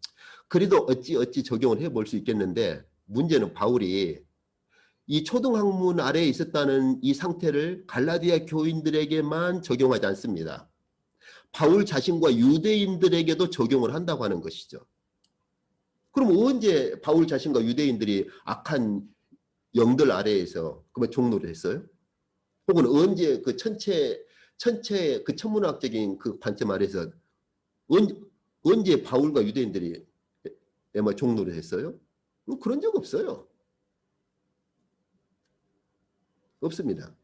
그래도 어찌 적용을 해볼 수 있겠는데 문제는 바울이 이 초등학문 아래에 있었다는 이 상태를 갈라디아 교인들에게만 적용하지 않습니다. 바울 자신과 유대인들에게도 적용을 한다고 하는 것이죠. 그럼 언제 바울 자신과 유대인들이 악한 영들 아래에서 그러면 종노를 했어요? 혹은 언제 그 천체 그 천문학적인 그 관점 아래서 언제 바울과 유대인들이 종노를 했어요? 그런 적 없어요. 없습니다.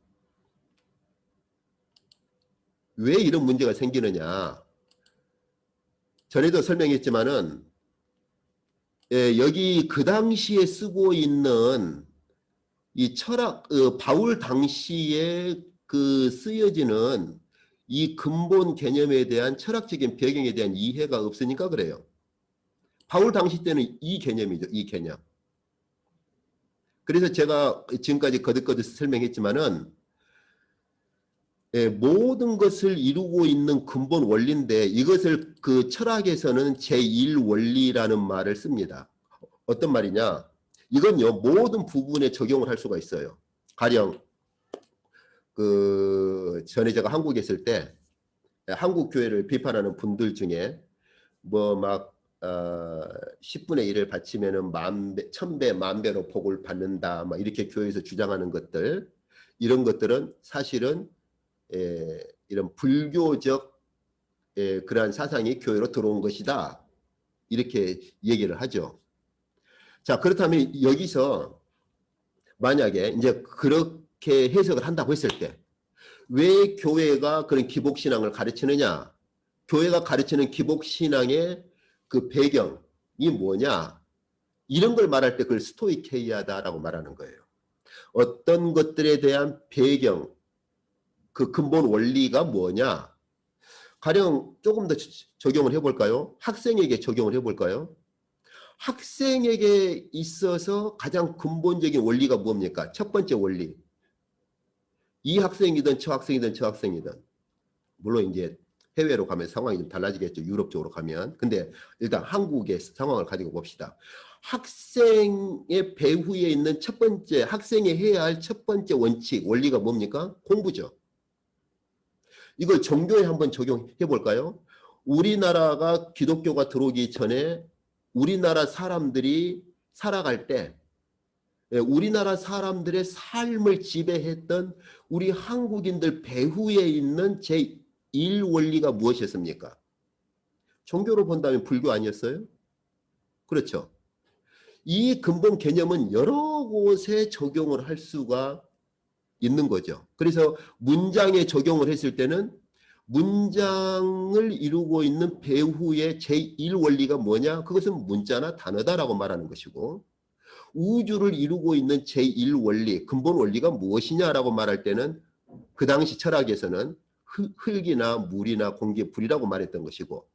왜 이런 문제가 생기느냐? 전에도 설명했지만은 여기 그 당시에 쓰고 있는 이 철학, 바울 당시에 그 쓰여지는 이 근본 개념에 대한 철학적인 배경에 대한 이해가 없으니까 그래요. 바울 당시 때는 이 개념이죠. 이 개념. 그래서 제가 지금까지 거듭거듭 설명했지만은 모든 것을 이루고 있는 근본 원리인데 이것을 그 철학에서는 제1원리라는 말을 씁니다. 어떤 말이냐? 이건요 모든 부분에 적용을 할 수가 있어요. 가령 전에 제가 한국에 있을 때 한국 교회를 비판하는 분들 중에 뭐 막 10분의 1을 바치면은 만 배, 1000배, 만 배로 복을 받는다. 막 이렇게 교회에서 주장하는 것들, 이런 것들은 사실은 이런 불교적 그러한 사상이 교회로 들어온 것이다. 이렇게 얘기를 하죠. 자, 그렇다면 여기서 만약에 이제 그렇게 해석을 한다고 했을 때 왜 교회가 그런 기복신앙을 가르치느냐? 교회가 가르치는 기복신앙의 그 배경이 뭐냐? 이런 걸 말할 때 그걸 스토이케이아다라고 말하는 거예요. 어떤 것들에 대한 배경, 그 근본 원리가 뭐냐? 가령 조금 더 적용을 해볼까요? 학생에게 적용을 해볼까요? 학생에게 있어서 가장 근본적인 원리가 뭡니까? 첫 번째 원리. 이 학생이든 저 학생이든 저 학생이든, 물론 이제 해외로 가면 상황이 좀 달라지겠죠. 유럽 쪽으로 가면. 근데 일단 한국의 상황을 가지고 봅시다. 학생의 배후에 있는 첫 번째, 학생이 해야 할 첫 번째 원칙, 원리가 뭡니까? 공부죠. 이걸 종교에 한번 적용해 볼까요? 우리나라가 기독교가 들어오기 전에 우리나라 사람들이 살아갈 때 우리나라 사람들의 삶을 지배했던 우리 한국인들 배후에 있는 제1원리가 무엇이었습니까? 종교로 본다면 불교 아니었어요? 그렇죠. 이 근본 개념은 여러 곳에 적용을 할 수가 있는 거죠. 그래서 문장에 적용을 했을 때는 문장을 이루고 있는 배후의 제1원리가 뭐냐? 그것은 문자나 단어다라고 말하는 것이고, 우주를 이루고 있는 제1원리, 근본 원리가 무엇이냐라고 말할 때는 그 당시 철학에서는 흙이나 물이나 공기, 불이라고 말했던 것이고,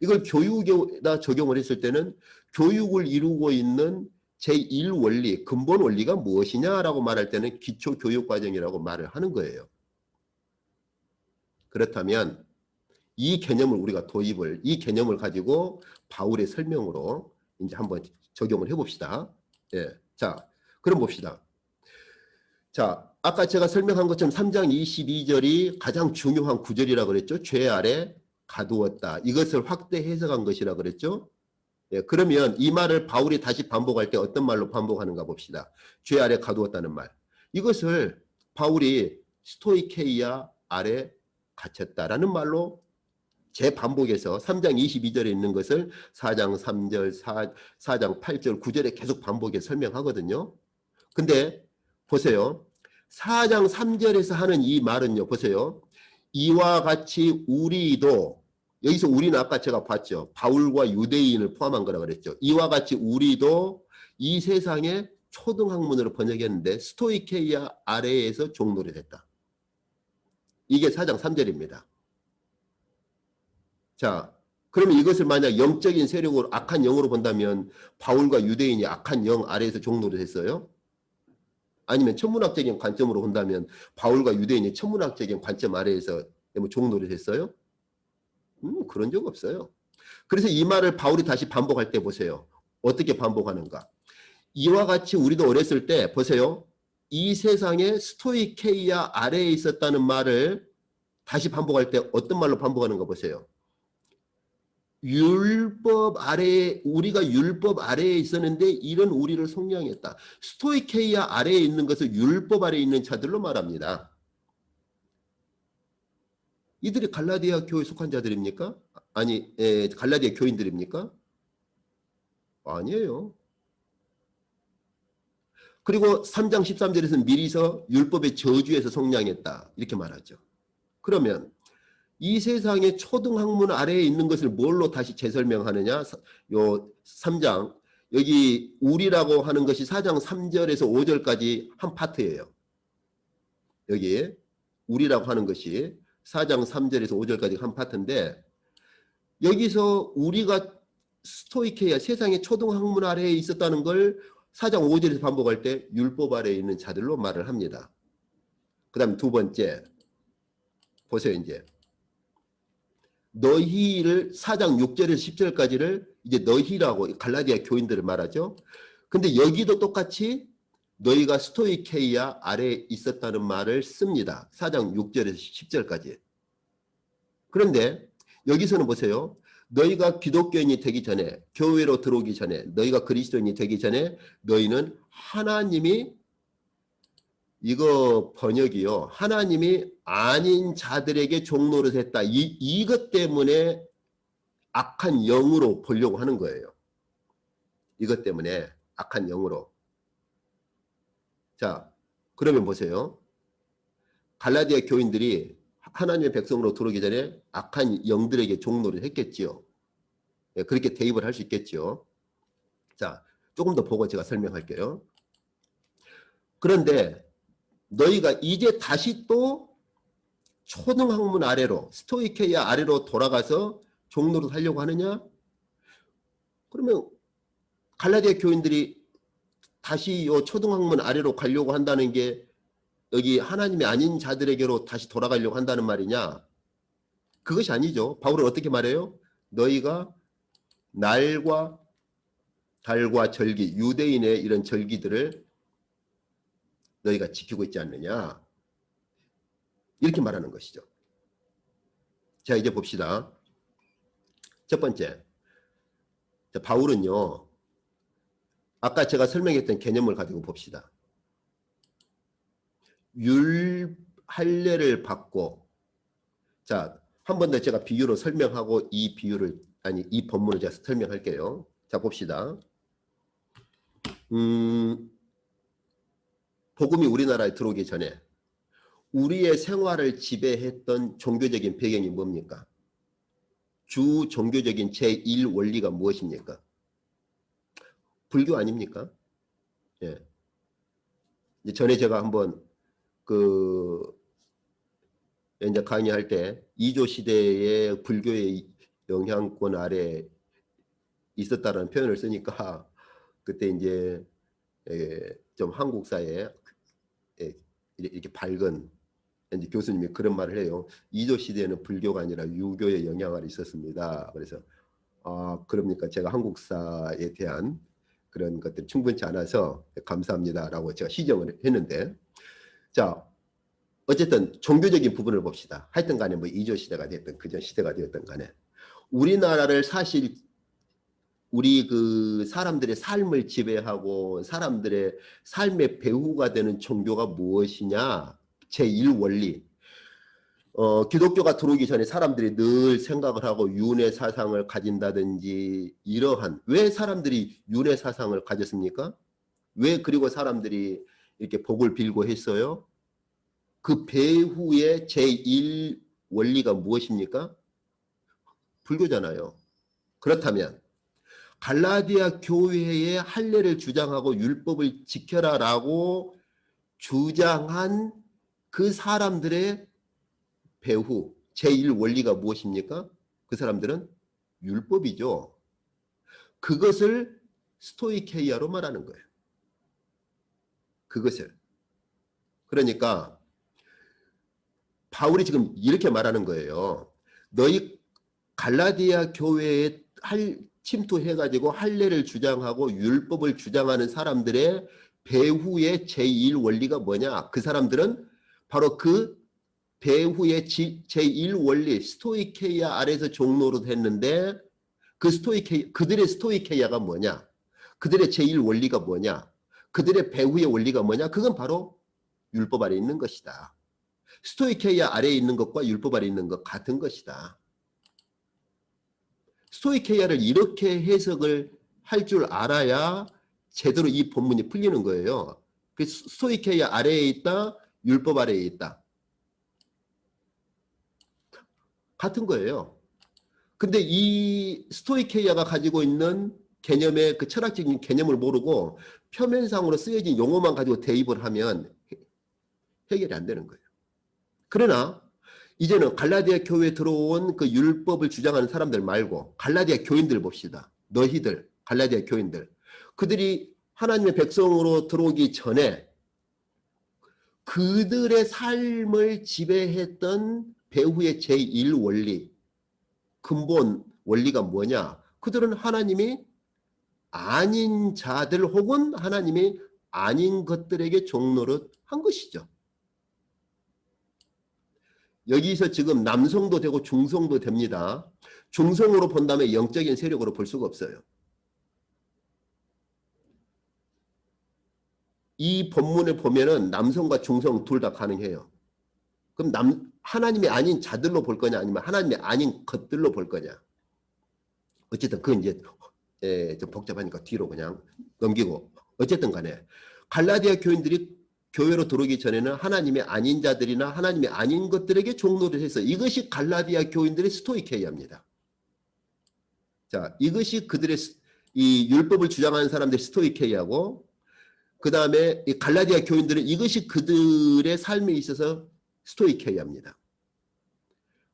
이걸 교육에다 적용을 했을 때는 교육을 이루고 있는 제1원리, 근본 원리가 무엇이냐라고 말할 때는 기초교육과정이라고 말을 하는 거예요. 그렇다면 이 개념을 우리가 이 개념을 가지고 바울의 설명으로 이제 한번 적용을 해봅시다. 예. 자, 그럼 봅시다. 자, 아까 제가 설명한 것처럼 3장 22절이 가장 중요한 구절이라고 그랬죠. 죄 아래 가두었다. 이것을 확대 해석한 것이라 그랬죠. 예, 그러면 이 말을 바울이 다시 반복할 때 어떤 말로 반복하는가 봅시다. 죄 아래 가두었다는 말. 이것을 바울이 스토이케이아 아래 갇혔다라는 말로 재반복해서 3장 22절에 있는 것을 4장 3절, 4장 8절, 9절에 계속 반복해서 설명하거든요. 근데 보세요. 4장 3절에서 하는 이 말은요. 보세요. 이와 같이 우리도, 여기서 우리는 아까 제가 봤죠. 바울과 유대인을 포함한 거라 그랬죠. 이와 같이 우리도 이 세상의 초등학문으로 번역했는데 스토이케이아 아래에서 종노릇 했다. 이게 4장 3절입니다. 자, 그러면 이것을 만약 영적인 세력으로 악한 영으로 본다면 바울과 유대인이 악한 영 아래에서 종노릇 했어요? 아니면 천문학적인 관점으로 본다면 바울과 유대인이 천문학적인 관점 아래에서 종노릇 했어요? 그런 적 없어요. 그래서 이 말을 바울이 다시 반복할 때 보세요. 어떻게 반복하는가? 이와 같이 우리도 어렸을 때 보세요. 이 세상에 스토이케이아 아래에 있었다는 말을 다시 반복할 때 어떤 말로 반복하는가 보세요. 율법 아래에, 우리가 율법 아래에 있었는데 이런 우리를 속량했다. 스토이케이아 아래에 있는 것을 율법 아래에 있는 자들로 말합니다. 이들이 갈라디아 교회에 속한 자들입니까? 아니, 갈라디아 교인들입니까? 아니에요. 그리고 3장 13절에서는 미리서 율법의 저주에서 속량했다. 이렇게 말하죠. 그러면 이 세상의 초등학문 아래에 있는 것을 뭘로 다시 재설명하느냐? 요 3장, 여기 우리라고 하는 것이 4장 3절에서 5절까지 한 파트예요. 여기 우리라고 하는 것이 4장 3절에서 5절까지 한 파트인데, 여기서 우리가 스토이케이아 세상의 초등학문 아래에 있었다는 걸 4장 5절에서 반복할 때 율법 아래에 있는 자들로 말을 합니다. 그 다음 두 번째 보세요. 이제 너희를 4장 6절에서 10절까지를 이제 너희라고 갈라디아 교인들을 말하죠. 근데 여기도 똑같이 너희가 스토이케이아 아래에 있었다는 말을 씁니다. 4장 6절에서 10절까지. 그런데 여기서는 보세요. 너희가 기독교인이 되기 전에, 교회로 들어오기 전에, 너희가 그리스도인이 되기 전에 너희는 하나님이, 이거 번역이요, 하나님이 아닌 자들에게 종노릇 했다. 이것 때문에 악한 영으로 보려고 하는 거예요. 이것 때문에 악한 영으로. 자, 그러면 보세요. 갈라디아 교인들이 하나님의 백성으로 들어오기 전에 악한 영들에게 종노릇 했겠지요. 예, 그렇게 대입을 할 수 있겠죠. 자, 조금 더 보고 제가 설명할게요. 그런데 너희가 이제 다시 또 초등학문 아래로, 스토이케이아 아래로 돌아가서 종노릇 하려고 하느냐? 그러면 갈라디아 교인들이 다시 요 초등학문 아래로 가려고 한다는 게 여기 하나님이 아닌 자들에게로 다시 돌아가려고 한다는 말이냐? 그것이 아니죠. 바울은 어떻게 말해요? 너희가 날과 달과 절기, 유대인의 이런 절기들을 너희가 지키고 있지 않느냐? 이렇게 말하는 것이죠. 자, 이제 봅시다. 첫 번째, 바울은요, 아까 제가 설명했던 개념을 가지고 봅시다. 할례를 받고, 자, 한 번 더 제가 비유로 설명하고 이 본문을 제가 설명할게요. 자, 봅시다. 복음이 우리나라에 들어오기 전에 우리의 생활을 지배했던 종교적인 배경이 뭡니까? 주 종교적인 제1 원리가 무엇입니까? 불교 아닙니까? 예. 전에 제가 한번 이제 강의할 때 이조 시대의 불교의 영향권 아래 있었다라는 표현을 쓰니까 그때 이제 좀 한국사에 이렇게 밝은 이제 교수님이 그런 말을 해요. 이조 시대에는 불교가 아니라 유교의 영향 아래 있었습니다. 그래서 그럽니까? 제가 한국사에 대한 그런 것들이 충분치 않아서 감사합니다라고 제가 시정을 했는데, 자, 어쨌든 종교적인 부분을 봅시다. 하여튼 간에 뭐 이조 시대가 됐든 그전 시대가 되었든 간에 우리나라를 사실 우리 그 사람들의 삶을 지배하고 사람들의 삶의 배후가 되는 종교가 무엇이냐? 제1 원리. 기독교가 들어오기 전에 사람들이 늘 생각을 하고 윤회 사상을 가진다든지 이러한, 왜 사람들이 윤회 사상을 가졌습니까? 왜 그리고 사람들이 이렇게 복을 빌고 했어요? 그 배후의 제1 원리가 무엇입니까? 불교잖아요. 그렇다면 갈라디아 교회의 할례를 주장하고 율법을 지켜라라고 주장한 그 사람들의 배후 제1 원리가 무엇입니까? 그 사람들은 율법이죠. 그것을 스토이케이아로 말하는 거예요. 그것을. 그러니까 바울이 지금 이렇게 말하는 거예요. 너희 갈라디아 교회에 침투해가지고 할례를 주장하고 율법을 주장하는 사람들의 배후의 제1 원리가 뭐냐? 그 사람들은 바로 그 배후의 제1 원리 스토이케이아 아래서 종노릇 했는데 그들의 스토이케이아가 뭐냐? 그들의 제1 원리가 뭐냐? 그들의 배후의 원리가 뭐냐? 그건 바로 율법 아래 있는 것이다. 스토이케이아 아래에 있는 것과 율법 아래에 있는 것 같은 것이다. 스토이케이아를 이렇게 해석을 할 줄 알아야 제대로 이 본문이 풀리는 거예요. 그 스토이케이아 아래에 있다, 율법 아래에 있다. 같은 거예요. 근데 이 스토이케이아가 가지고 있는 개념의 그 철학적인 개념을 모르고 표면상으로 쓰여진 용어만 가지고 대입을 하면 해결이 안 되는 거예요. 그러나 이제는 갈라디아 교회에 들어온 그 율법을 주장하는 사람들 말고 갈라디아 교인들 봅시다. 너희들, 갈라디아 교인들. 그들이 하나님의 백성으로 들어오기 전에 그들의 삶을 지배했던 배후의 제1 원리, 근본 원리가 뭐냐? 그들은 하나님이 아닌 자들 혹은 하나님이 아닌 것들에게 종노릇 한 것이죠. 여기서 지금 남성도 되고 중성도 됩니다. 중성으로 본다면 영적인 세력으로 볼 수가 없어요. 이 본문을 보면은 남성과 중성 둘 다 가능해요. 그럼 하나님이 아닌 자들로 볼 거냐 아니면 하나님이 아닌 것들로 볼 거냐. 어쨌든 그건 이제 좀 복잡하니까 뒤로 그냥 넘기고 어쨌든 간에 갈라디아 교인들이 교회로 들어오기 전에는 하나님이 아닌 자들이나 하나님이 아닌 것들에게 종노를 해서 이것이 갈라디아 교인들의 스토이케이아입니다. 자, 이것이 그들의 이 율법을 주장하는 사람들의 스토이케이아고 그 다음에 이 갈라디아 교인들은 이것이 그들의 삶에 있어서 스토이케이아입니다.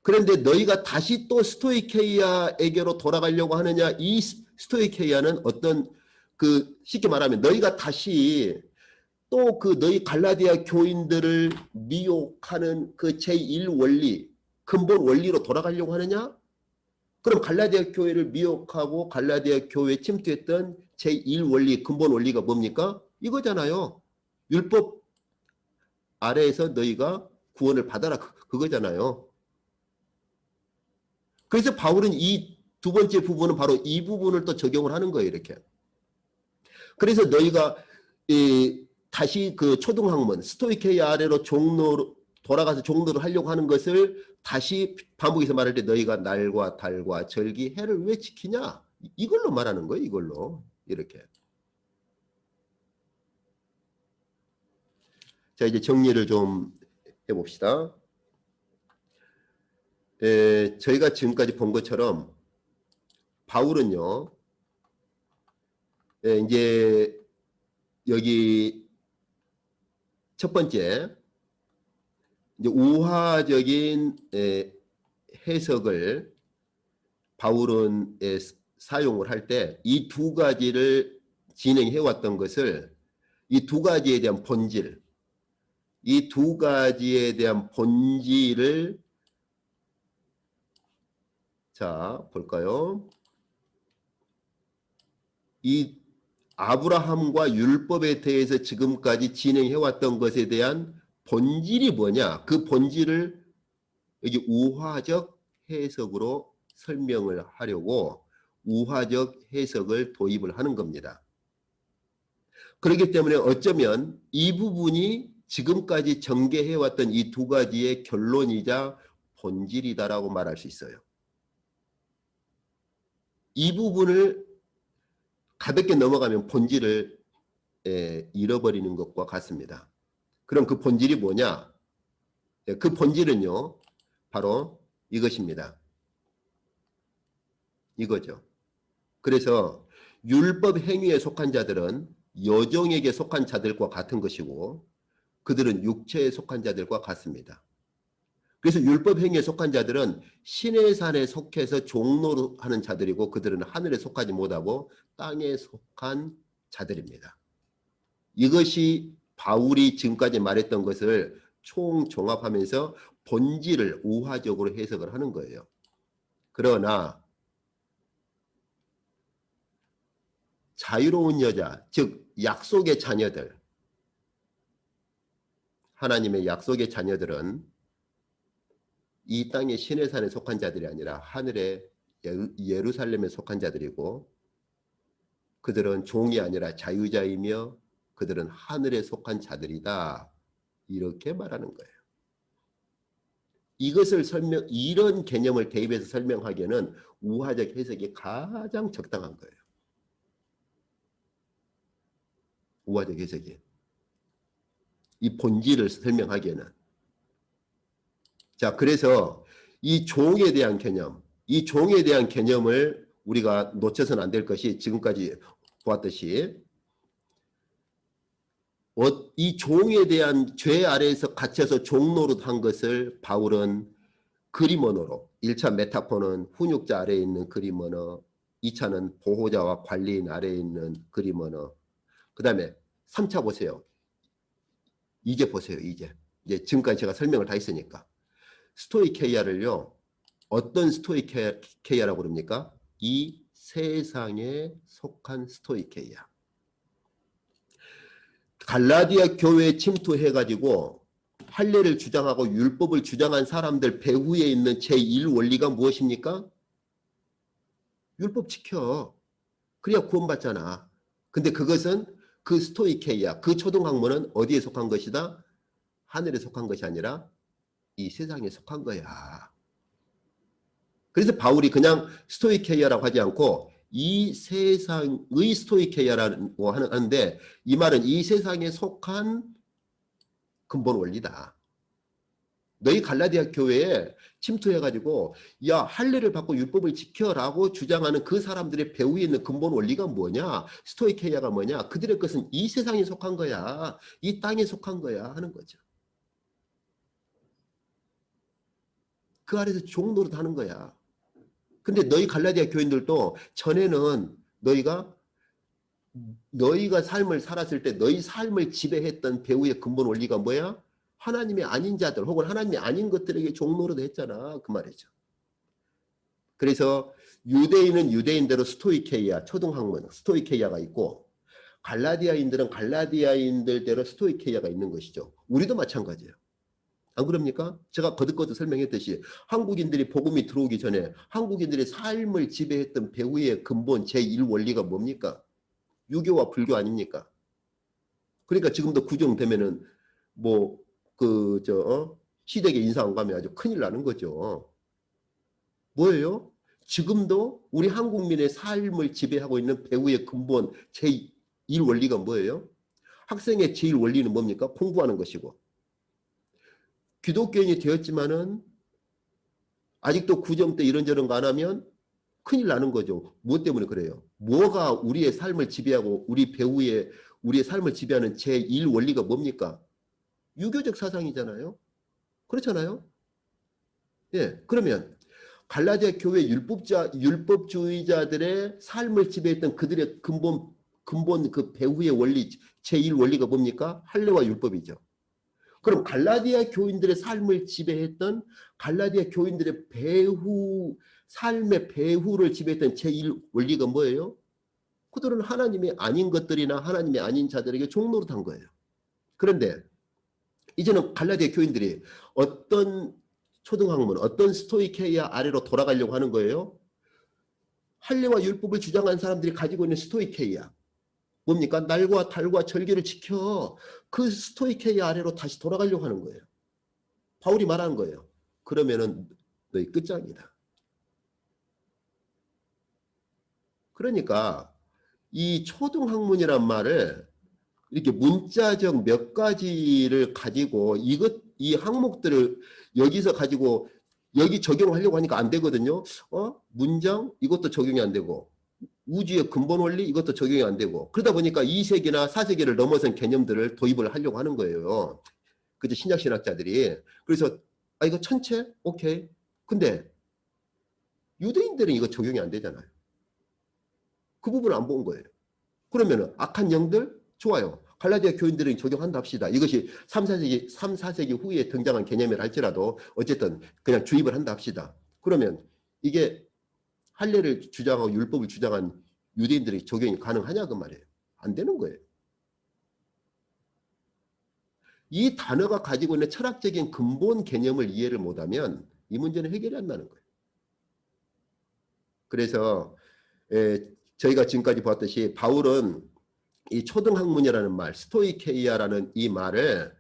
그런데 너희가 다시 또 스토이케이아에게로 돌아가려고 하느냐? 이 스토이케이아는 어떤 쉽게 말하면 너희가 다시 또 너희 갈라디아 교인들을 미혹하는 그 제1 원리, 근본 원리로 돌아가려고 하느냐? 그럼 갈라디아 교회를 미혹하고 갈라디아 교회에 침투했던 제1 원리, 근본 원리가 뭡니까? 이거잖아요. 율법 아래에서 너희가 구원을 받아라. 그거잖아요. 그래서 바울은 이 두 번째 부분은 바로 이 부분을 또 적용을 하는 거예요. 이렇게. 그래서 너희가 다시 그 초등학문 스토이케이아 아래로 돌아가서 종로를 하려고 하는 것을 다시 반복해서 말할 때 너희가 날과 달과 절기 해를 왜 지키냐? 이걸로 말하는 거예요. 이걸로. 이렇게. 자, 이제 정리를 좀 해봅시다. 저희가 지금까지 본 것처럼 바울은요, 이제 여기 첫 번째 이제 우화적인 해석을 바울은 사용을 할 때 이 두 가지를 진행해 왔던 것을 이 두 가지에 대한 본질, 이 두 가지에 대한 본질을 자 볼까요? 이 아브라함과 율법에 대해서 지금까지 진행해 왔던 것에 대한 본질이 뭐냐? 그 본질을 여기 우화적 해석으로 설명을 하려고 우화적 해석을 도입을 하는 겁니다. 그렇기 때문에 어쩌면 이 부분이 지금까지 전개해왔던 이 두 가지의 결론이자 본질이다라고 말할 수 있어요. 이 부분을 가볍게 넘어가면 본질을 잃어버리는 것과 같습니다. 그럼 그 본질이 뭐냐? 그 본질은요, 바로 이것입니다. 이거죠. 그래서 율법 행위에 속한 자들은 여종에게 속한 자들과 같은 것이고 그들은 육체에 속한 자들과 같습니다. 그래서 율법 행위에 속한 자들은 신의 산에 속해서 종노하는 자들이고 그들은 하늘에 속하지 못하고 땅에 속한 자들입니다. 이것이 바울이 지금까지 말했던 것을 총종합하면서 본질을 우화적으로 해석을 하는 거예요. 그러나 자유로운 여자, 즉 약속의 자녀들, 하나님의 약속의 자녀들은 이 땅의 신의 산에 속한 자들이 아니라 하늘의 예루살렘에 속한 자들이고 그들은 종이 아니라 자유자이며 그들은 하늘에 속한 자들이다. 이렇게 말하는 거예요. 이것을 이런 개념을 대입해서 설명하기에는 우화적 해석이 가장 적당한 거예요. 우화적 해석이. 이 본질을 설명하기에는. 자, 그래서 이 종에 대한 개념, 이 종에 대한 개념을 우리가 놓쳐서는 안 될 것이 지금까지 보았듯이 이 종에 대한 죄 아래에서 갇혀서 종노릇한 것을 바울은 그림 언어로 1차 메타포는 훈육자 아래에 있는 그림 언어, 2차는 보호자와 관리인 아래에 있는 그림 언어, 그 다음에 3차 보세요. 이제 보세요. 이제 지금까지 제가 설명을 다 했으니까 스토이케이아를요 어떤 스토이케이아라고 그럽니까? 이 세상에 속한 스토이케이아. 갈라디아 교회에 침투해가지고 할례를 주장하고 율법을 주장한 사람들 배후에 있는 제1 원리가 무엇입니까? 율법 지켜. 그래야 구원받잖아. 근데 그것은 그 스토이케이야. 그 초등학문은 어디에 속한 것이다? 하늘에 속한 것이 아니라 이 세상에 속한 거야. 그래서 바울이 그냥 스토이케이아라고 하지 않고 이 세상의 스토이케이아라고 하는데 이 말은 이 세상에 속한 근본 원리다. 너희 갈라디아 교회에 침투해가지고 야 할례를 받고 율법을 지켜라고 주장하는 그 사람들의 배후에 있는 근본 원리가 뭐냐? 스토이케이아가 뭐냐? 그들의 것은 이 세상에 속한 거야. 이 땅에 속한 거야 하는 거죠. 그 아래서 종노릇 하는 거야. 근데 너희 갈라디아 교인들도 전에는 너희가 삶을 살았을 때 너희 삶을 지배했던 배후의 근본 원리가 뭐야? 하나님의 아닌 자들 혹은 하나님의 아닌 것들에게 종노릇 했잖아. 그 말이죠. 그래서 유대인은 유대인대로 스토이케이아, 초등학문, 스토이케이아가 있고 갈라디아인들은 갈라디아인들대로 스토이케이아가 있는 것이죠. 우리도 마찬가지예요. 안 그럽니까? 제가 거듭거듭 설명했듯이 한국인들이 복음이 들어오기 전에 한국인들의 삶을 지배했던 배후의 근본 제1원리가 뭡니까? 유교와 불교 아닙니까? 그러니까 지금도 구정되면은 시댁에 인사 안 가면 아주 큰일 나는 거죠. 뭐예요? 지금도 우리 한국민의 삶을 지배하고 있는 배후의 근본 제1원리가 뭐예요? 학생의 제1원리는 뭡니까? 공부하는 것이고 기독교인이 되었지만은 아직도 구정 때 이런저런 거 안 하면 큰일 나는 거죠. 무엇 때문에 그래요? 뭐가 우리의 삶을 지배하고 우리 배후에 우리의 삶을 지배하는 제1원리가 뭡니까? 유교적 사상이잖아요. 그렇잖아요. 예, 그러면 갈라디아 교회 율법주의자들의 삶을 지배했던 그들의 근본 그 배후의 원리 제1원리가 뭡니까? 할례와 율법이죠. 그럼 갈라디아 교인들의 삶을 지배했던 갈라디아 교인들의 삶의 배후를 지배했던 제1원리가 뭐예요? 그들은 하나님이 아닌 것들이나 하나님이 아닌 자들에게 종노릇한 거예요. 그런데 이제는 갈라디아 교인들이 어떤 초등학문, 어떤 스토이케이아 아래로 돌아가려고 하는 거예요? 할례와 율법을 주장한 사람들이 가지고 있는 스토이케이아. 뭡니까? 날과 달과 절기를 지켜 그 스토이케이아 아래로 다시 돌아가려고 하는 거예요. 바울이 말하는 거예요. 그러면은 너희 끝장이다. 그러니까 이 초등학문이란 말을 이렇게 문자적 몇 가지를 가지고 이 항목들을 여기서 가지고 여기 적용하려고 하니까 안 되거든요. 문장 이것도 적용이 안 되고 우주의 근본 원리 이것도 적용이 안 되고 그러다 보니까 2세기나 4세기를 넘어선 개념들을 도입을 하려고 하는 거예요. 그죠? 신약신학자들이. 그래서 이거 천체? 오케이. 근데 유대인들은 이거 적용이 안 되잖아요. 그 부분을 안 본 거예요. 그러면은 악한 영들? 좋아요. 갈라디아 교인들은 적용한다 합시다. 이것이 3, 4세기 후에 등장한 개념이라 할지라도 어쨌든 그냥 주입을 한다 합시다. 그러면 이게 할례를 주장하고 율법을 주장한 유대인들이 적용이 가능하냐 그 말이에요. 안 되는 거예요. 이 단어가 가지고 있는 철학적인 근본 개념을 이해를 못하면 이 문제는 해결이 안 나는 거예요. 그래서 저희가 지금까지 봤듯이 바울은 이 초등학문이라는 말, 스토이케이아라는 이 말을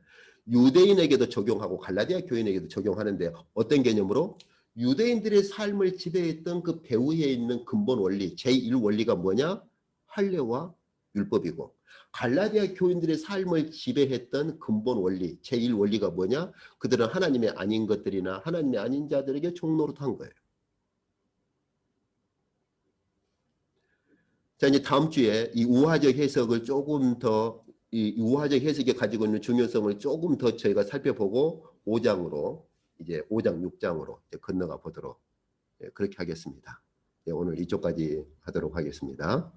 유대인에게도 적용하고 갈라디아 교인에게도 적용하는데 어떤 개념으로? 유대인들의 삶을 지배했던 그 배후에 있는 근본 원리, 제1원리가 뭐냐? 할례와 율법이고 갈라디아 교인들의 삶을 지배했던 근본 원리, 제1원리가 뭐냐? 그들은 하나님의 아닌 것들이나 하나님의 아닌 자들에게 종노릇한 거예요. 자, 이제 다음 주에 이 우화적 해석을 조금 더, 이 우화적 해석이 가지고 있는 중요성을 조금 더 저희가 살펴보고 5장으로, 이제 5장, 6장으로 이제 건너가 보도록 그렇게 하겠습니다. 오늘 이쪽까지 하도록 하겠습니다.